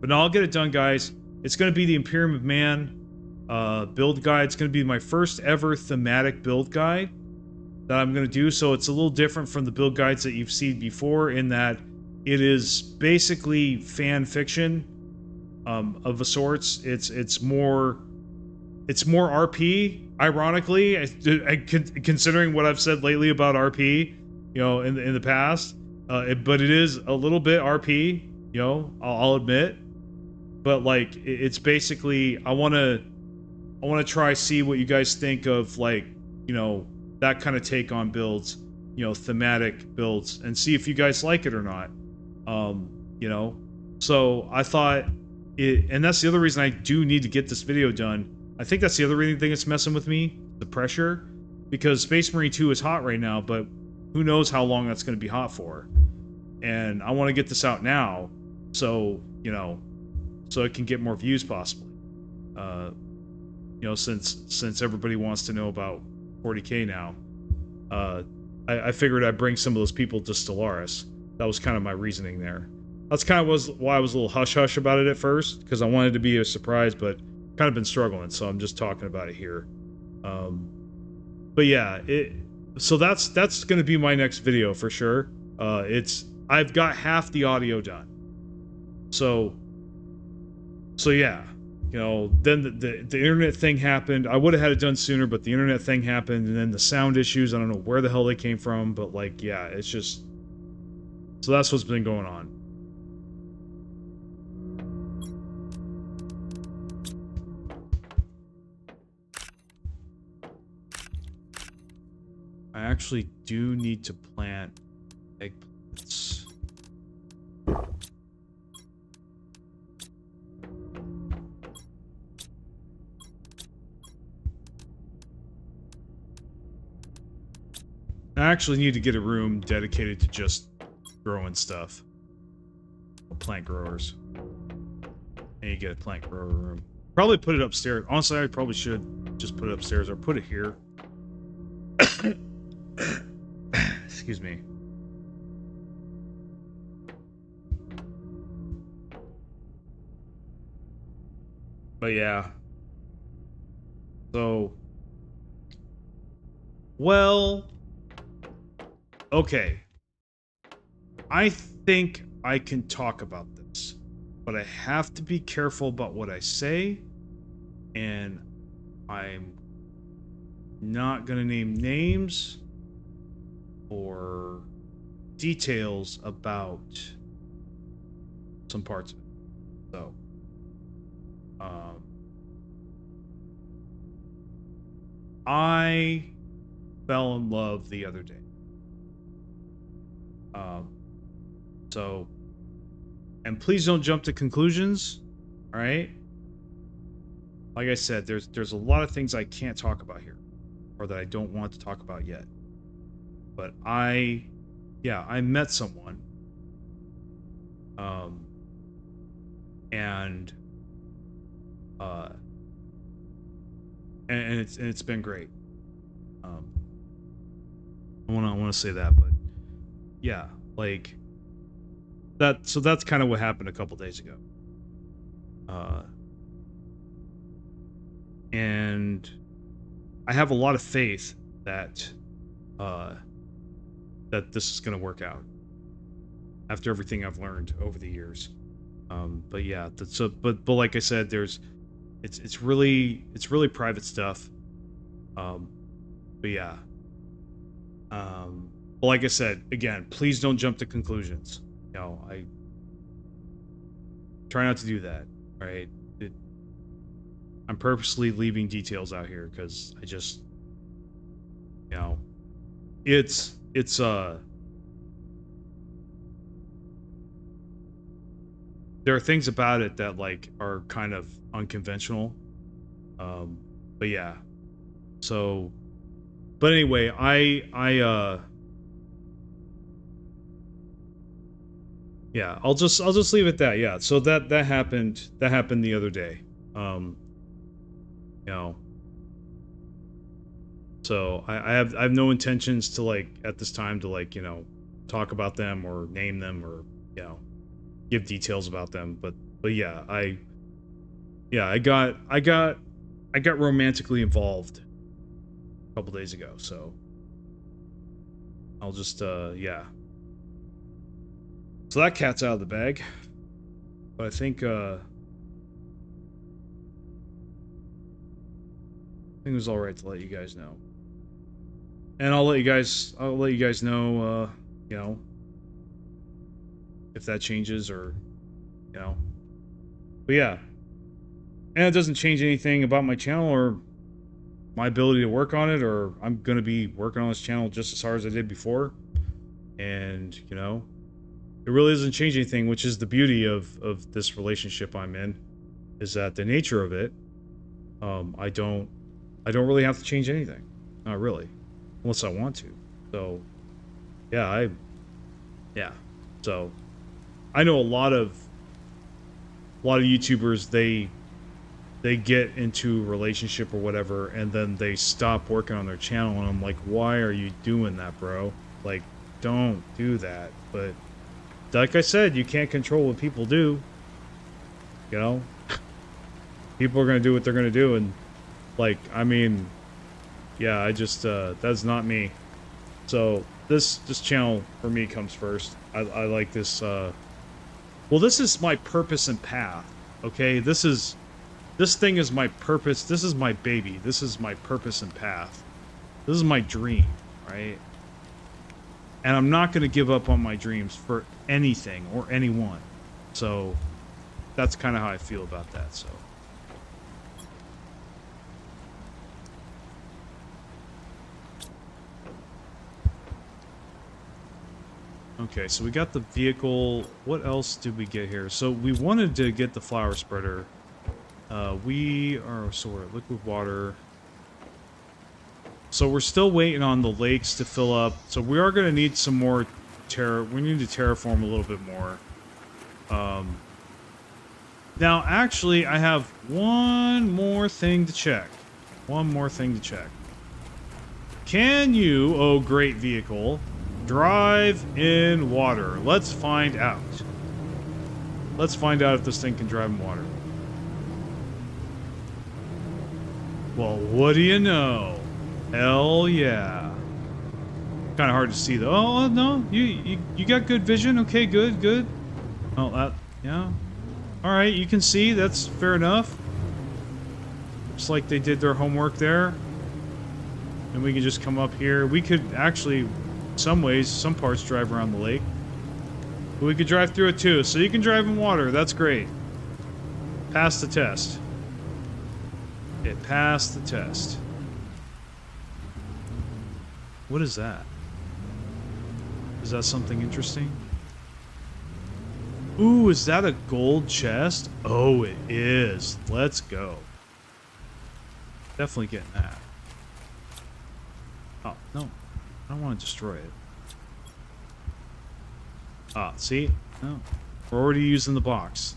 But no, I'll get it done, guys. It's gonna be the Imperium of Man build guide. It's gonna be my first ever thematic build guide that I'm going to do, so it's a little different from the build guides that you've seen before in that it is basically fan fiction of a sorts. It's more RP. Ironically, considering what I've said lately about RP, you know, in the past, but it is a little bit RP. You know, I'll admit, but like it's basically I want to try see what you guys think of, like, you know, that kind of take on builds, you know, thematic builds, and see if you guys like it or not. You know, so I thought it, and that's the other reason I do need to get this video done. I think that's the other thing that's messing with me, the pressure, because Space Marine 2 is hot right now, but who knows how long that's going to be hot for. And I want to get this out now, so, you know, so it can get more views possibly. You know, since everybody wants to know about 40K now, I figured I'd bring some of those people to Stellaris. That was kind of my reasoning there. That's kind of why I was a little hush-hush about it at first, because I wanted to be a surprise, but kind of been struggling, so I'm just talking about it here. But yeah, so that's going to be my next video for sure. I've got half the audio done. So yeah. You know, then the internet thing happened. I would have had it done sooner, but the internet thing happened, and then the sound issues, I don't know where the hell they came from, but like, yeah, it's just... So that's what's been going on. I actually do need to plant eggplants. I actually need to get a room dedicated to just growing stuff. Plant growers. I need to get a plant grower room. Probably put it upstairs. Honestly, I probably should just put it upstairs or put it here. Excuse me. But yeah. So... Well... Okay. I think I can talk about this, but I have to be careful about what I say, and I'm not going to name names or details about some parts of it. So, I fell in love the other day. So, and please don't jump to conclusions, all right? Like I said, there's a lot of things I can't talk about here, or that I don't want to talk about yet. But I met someone, and it's been great. I want to say that, but yeah, like that. So that's kind of what happened a couple days ago. And I have a lot of faith that that this is going to work out after everything I've learned over the years. But yeah, but like I said, it's really private stuff. But yeah. But like I said, again, please don't jump to conclusions. You know, I try not to do that. All right. I'm purposely leaving details out here because I just, you know, it's there are things about it that like are kind of unconventional. But yeah, so But anyway, yeah, I'll just leave it at that. Yeah, so that happened the other day. You know, so I have no intentions to, like, at this time, to, like, you know, talk about them or name them or, you know, give details about them. But yeah, I got romantically involved a couple days ago. So I'll just yeah. So that cat's out of the bag. But I think it was all right to let you guys know. And I'll let you guys know, you know, if that changes, or, you know. But yeah. And it doesn't change anything about my channel or my ability to work on it, or I'm going to be working on this channel just as hard as I did before. And, you know, it really doesn't change anything, which is the beauty of this relationship I'm in, is that the nature of it, I don't really have to change anything. Not really. Unless I want to. So, yeah, yeah. So, I know a lot of YouTubers, they get into a relationship or whatever, and then they stop working on their channel, and I'm like, why are you doing that, bro? Like, don't do that. But like I said, you can't control what people do. You know? People are gonna do what they're gonna do, and, like, I mean, yeah, I just, that's not me. So, this channel, for me, comes first. I like this, well, this is my purpose and path, okay? This thing is my purpose. This is my baby. This is my purpose and path. This is my dream, right? And I'm not going to give up on my dreams for anything or anyone. So, that's kind of how I feel about that, so. Okay, so we got the vehicle. What else did we get here? So we wanted to get the flower spreader. So we're at liquid water. So we're still waiting on the lakes to fill up. So we are going to need some more we need to terraform a little bit more. Now, actually, I have one more thing to check. Can you, oh great vehicle, drive in water? Let's find out. Let's find out if this thing can drive in water. Well, what do you know? Hell yeah. Kind of hard to see though. Oh no, you got good vision. Okay, good. Oh, that, yeah. All right, you can see. That's fair enough. Looks like they did their homework there. And we can just come up here. We could actually, some parts drive around the lake. But we could drive through it too. So you can drive in water. That's great. Pass the test. It passed the test. What is that? Is that something interesting? Ooh, is that a gold chest? Oh, it is. Let's go. Definitely getting that. Oh, no. I don't want to destroy it. Ah, see? No. We're already using the box.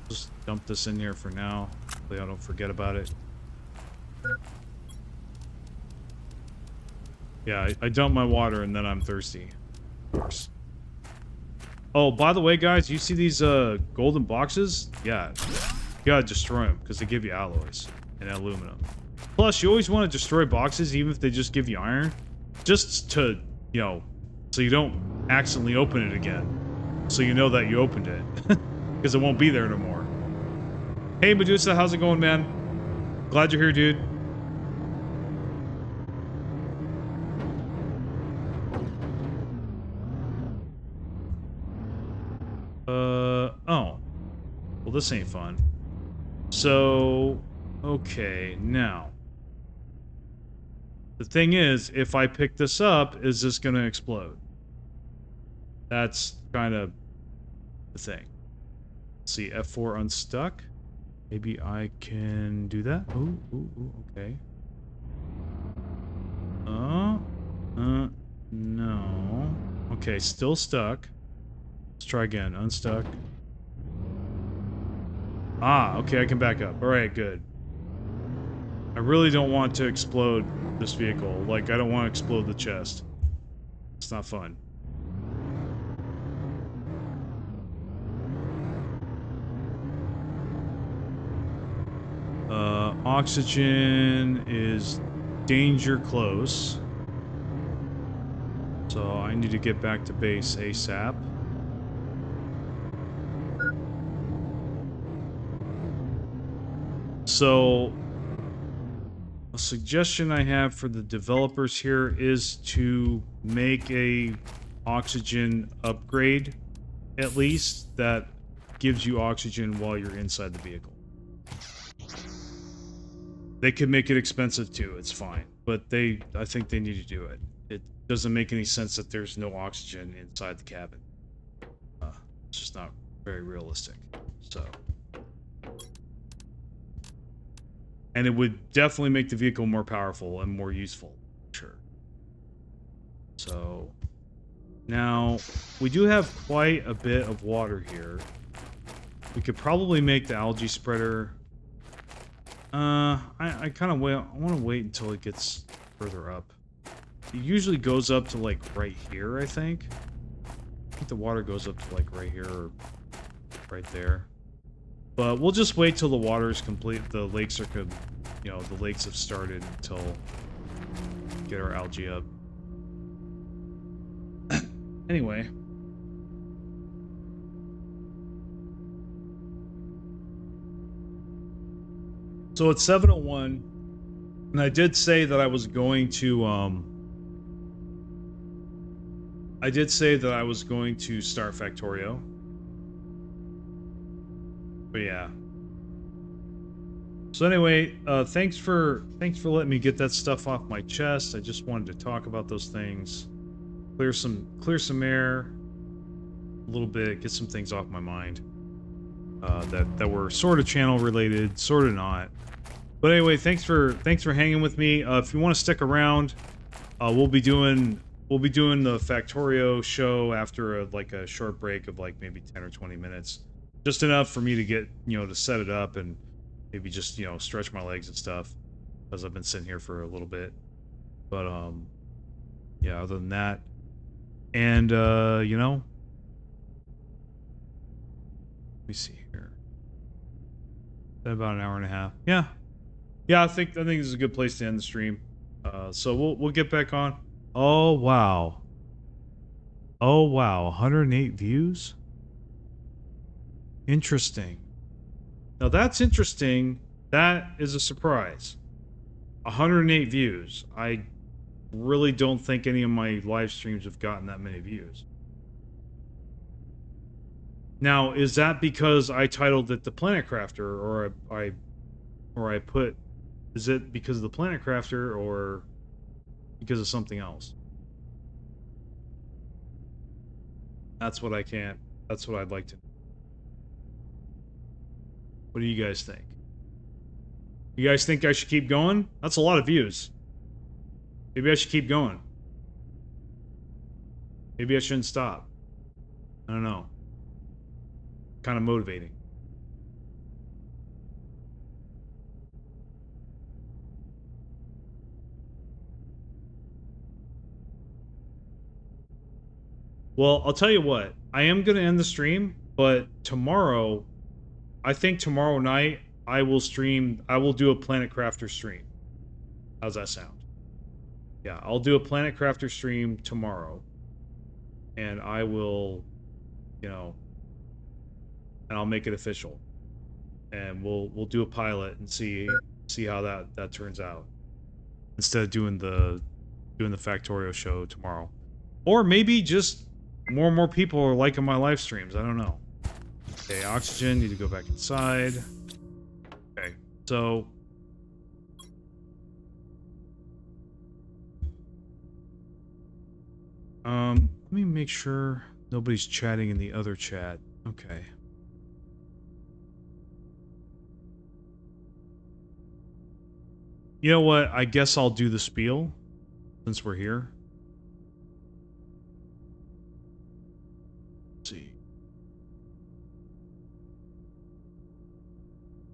Just dump this in here for now. Hopefully I don't forget about it. Yeah, I dump my water and then I'm thirsty. Of course. Oh, by the way, guys, you see these golden boxes? Yeah. You gotta destroy them, because they give you alloys and aluminum. Plus, you always want to destroy boxes, even if they just give you iron. Just to, you know, so you don't accidentally open it again. So you know that you opened it. Because it won't be there no more. Hey, Medusa, how's it going, man? Glad you're here, dude. Oh. Well, this ain't fun. So, okay, now. The thing is, if I pick this up, is this gonna explode? That's kind of the thing. Let's see, F4 unstuck. Maybe I can do that? Ooh, okay. No. Okay, still stuck. Let's try again. Unstuck. Ah, okay, I can back up. Alright, good. I really don't want to explode this vehicle. Like, I don't want to explode the chest. It's not fun. Oxygen is danger close. So I need to get back to base ASAP. So a suggestion I have for the developers here is to make a oxygen upgrade, at least, that gives you oxygen while you're inside the vehicle. They could make it expensive too, it's fine. But I think they need to do it. It doesn't make any sense that there's no oxygen inside the cabin. It's just not very realistic. So. And it would definitely make the vehicle more powerful and more useful. Sure. So. Now, we do have quite a bit of water here. We could probably make the algae spreader. I kind of I want to wait until it gets further up. It usually goes up to like right here, I think. I think the water goes up to like right here or right there. But we'll just wait till the water is complete. The lakes are good. You know, the lakes have started until we get our algae up. Anyway. So it's 7:01, and I did say that I was going to, I did say that I was going to start Factorio. But yeah. So anyway, thanks for letting me get that stuff off my chest. I just wanted to talk about those things. Clear some air a little bit, get some things off my mind. That were sort of channel related, sort of not. But anyway, thanks for hanging with me. If you want to stick around, we'll be doing the Factorio show after a short break of like maybe 10 or 20 minutes, just enough for me to get to set it up and maybe just stretch my legs and stuff, because I've been sitting here for a little bit. But yeah, other than that, and let me see here. About an hour and a half. Yeah, I think this is a good place to end the stream. So we'll get back on. Oh wow. 108 views. Interesting. Now that's interesting. That is a surprise. 108 views. I really don't think any of my live streams have gotten that many views. Now, is that because I titled it The Planet Crafter, or I put... Is it because of The Planet Crafter, or because of something else? That's what I'd like to know. What do you guys think? You guys think I should keep going? That's a lot of views. Maybe I should keep going. Maybe I shouldn't stop. I don't know. Kind of motivating. Well, I'll tell you what. I am going to end the stream, but tomorrow, I think tomorrow night, I will do a Planet Crafter stream. How's that sound? Yeah, I'll do a Planet Crafter stream tomorrow. And I will, and I'll make it official. And we'll do a pilot and see how that turns out. Instead of doing the Factorio show tomorrow. Or maybe just more and more people are liking my live streams. I don't know. Okay, oxygen, need to go back inside. Okay, so let me make sure nobody's chatting in the other chat. Okay. You know what? I guess I'll do the spiel. since we're here. Let's see.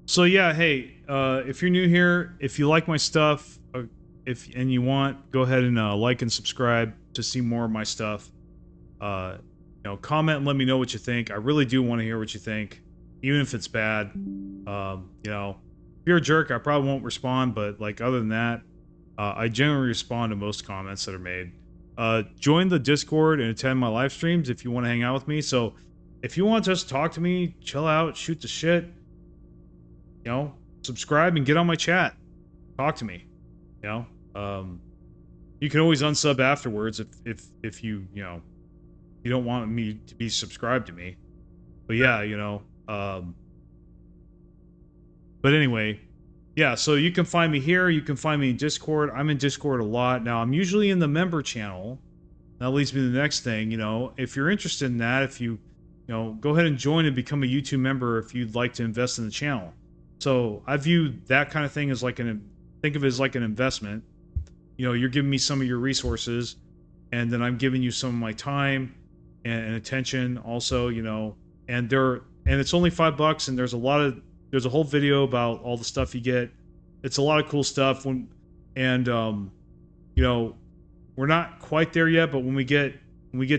So yeah, hey, if you're new here, if you like my stuff, and you want, go ahead and like and subscribe to see more of my stuff. Comment and let me know what you think. I really do want to hear what you think, even if it's bad. If you're a jerk, I probably won't respond, but like other than that, I generally respond to most comments that are made. Join the Discord and attend my live streams if you want to hang out with me. So if you want to just talk to me, chill out, shoot the shit, subscribe and get on my chat. Talk to me. You can always unsub afterwards if you you don't want me to be subscribed to me. But yeah, but anyway, yeah, so you can find me here, you can find me in Discord. I'm in Discord a lot. Now, I'm usually in the member channel. That leads me to the next thing, if you're interested in that, if you go ahead and join and become a YouTube member if you'd like to invest in the channel. So I view that kind of thing as like think of it as like an investment. You're giving me some of your resources, and then I'm giving you some of my time and attention also, and it's only $5, and there's a whole video about all the stuff you get. It's a lot of cool stuff. We're not quite there yet, but when we get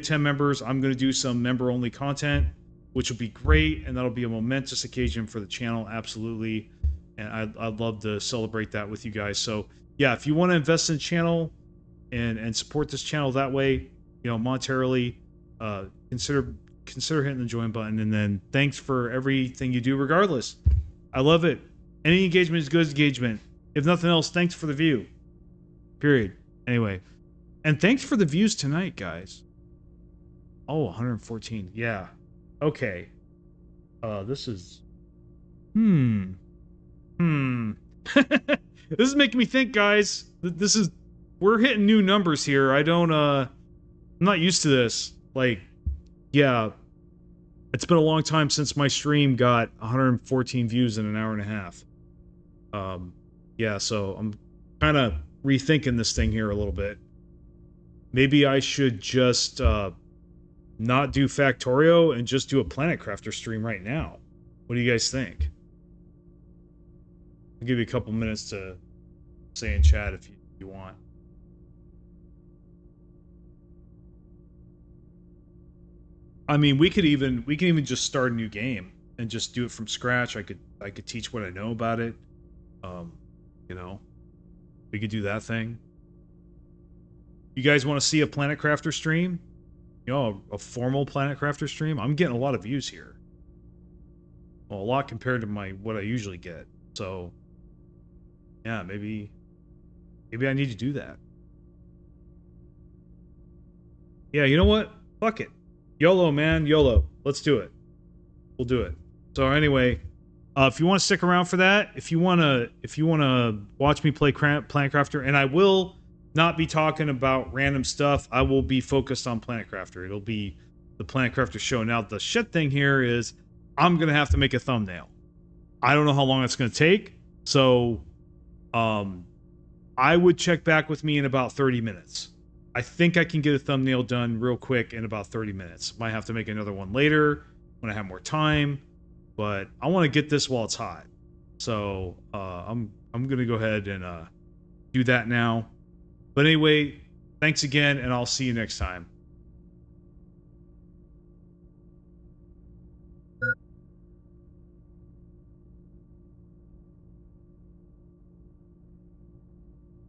10 members, I'm going to do some member only content, which will be great, and that'll be a momentous occasion for the channel, absolutely. And I'd love to celebrate that with you guys. So yeah, if you want to invest in the channel and support this channel that way, monetarily, consider hitting the join button. And then thanks for everything you do regardless. I love it. Any engagement is good engagement. If nothing else, thanks for the view. Period. Anyway. And thanks for the views tonight, guys. Oh, 114. Yeah. Okay. This is... This is making me think, guys. We're hitting new numbers here. I'm not used to this. Like, yeah. It's been a long time since my stream got 114 views in an hour and a half. Yeah, so I'm kind of rethinking this thing here a little bit. Maybe I should just not do Factorio and just do a Planet Crafter stream right now. What do you guys think? I'll give you a couple minutes to say in chat if you want. I mean, we can even just start a new game and just do it from scratch. I could teach what I know about it. We could do that thing. You guys want to see a Planet Crafter stream? A formal Planet Crafter stream? I'm getting a lot of views here. Well, a lot compared to what I usually get. So, yeah, maybe I need to do that. Yeah, you know what? Fuck it. YOLO, man. YOLO. Let's do it. We'll do it. So anyway, if you want to stick around for that, if you want to watch me play Planet Crafter, and I will not be talking about random stuff. I will be focused on Planet Crafter. It'll be the Planet Crafter show. Now, the shit thing here is I'm going to have to make a thumbnail. I don't know how long it's going to take. So, I would check back with me in about 30 minutes. I think I can get a thumbnail done real quick in about 30 minutes. Might have to make another one later when I have more time, but I want to get this while it's hot. So, I'm going to go ahead and do that now. But anyway, thanks again, and I'll see you next time.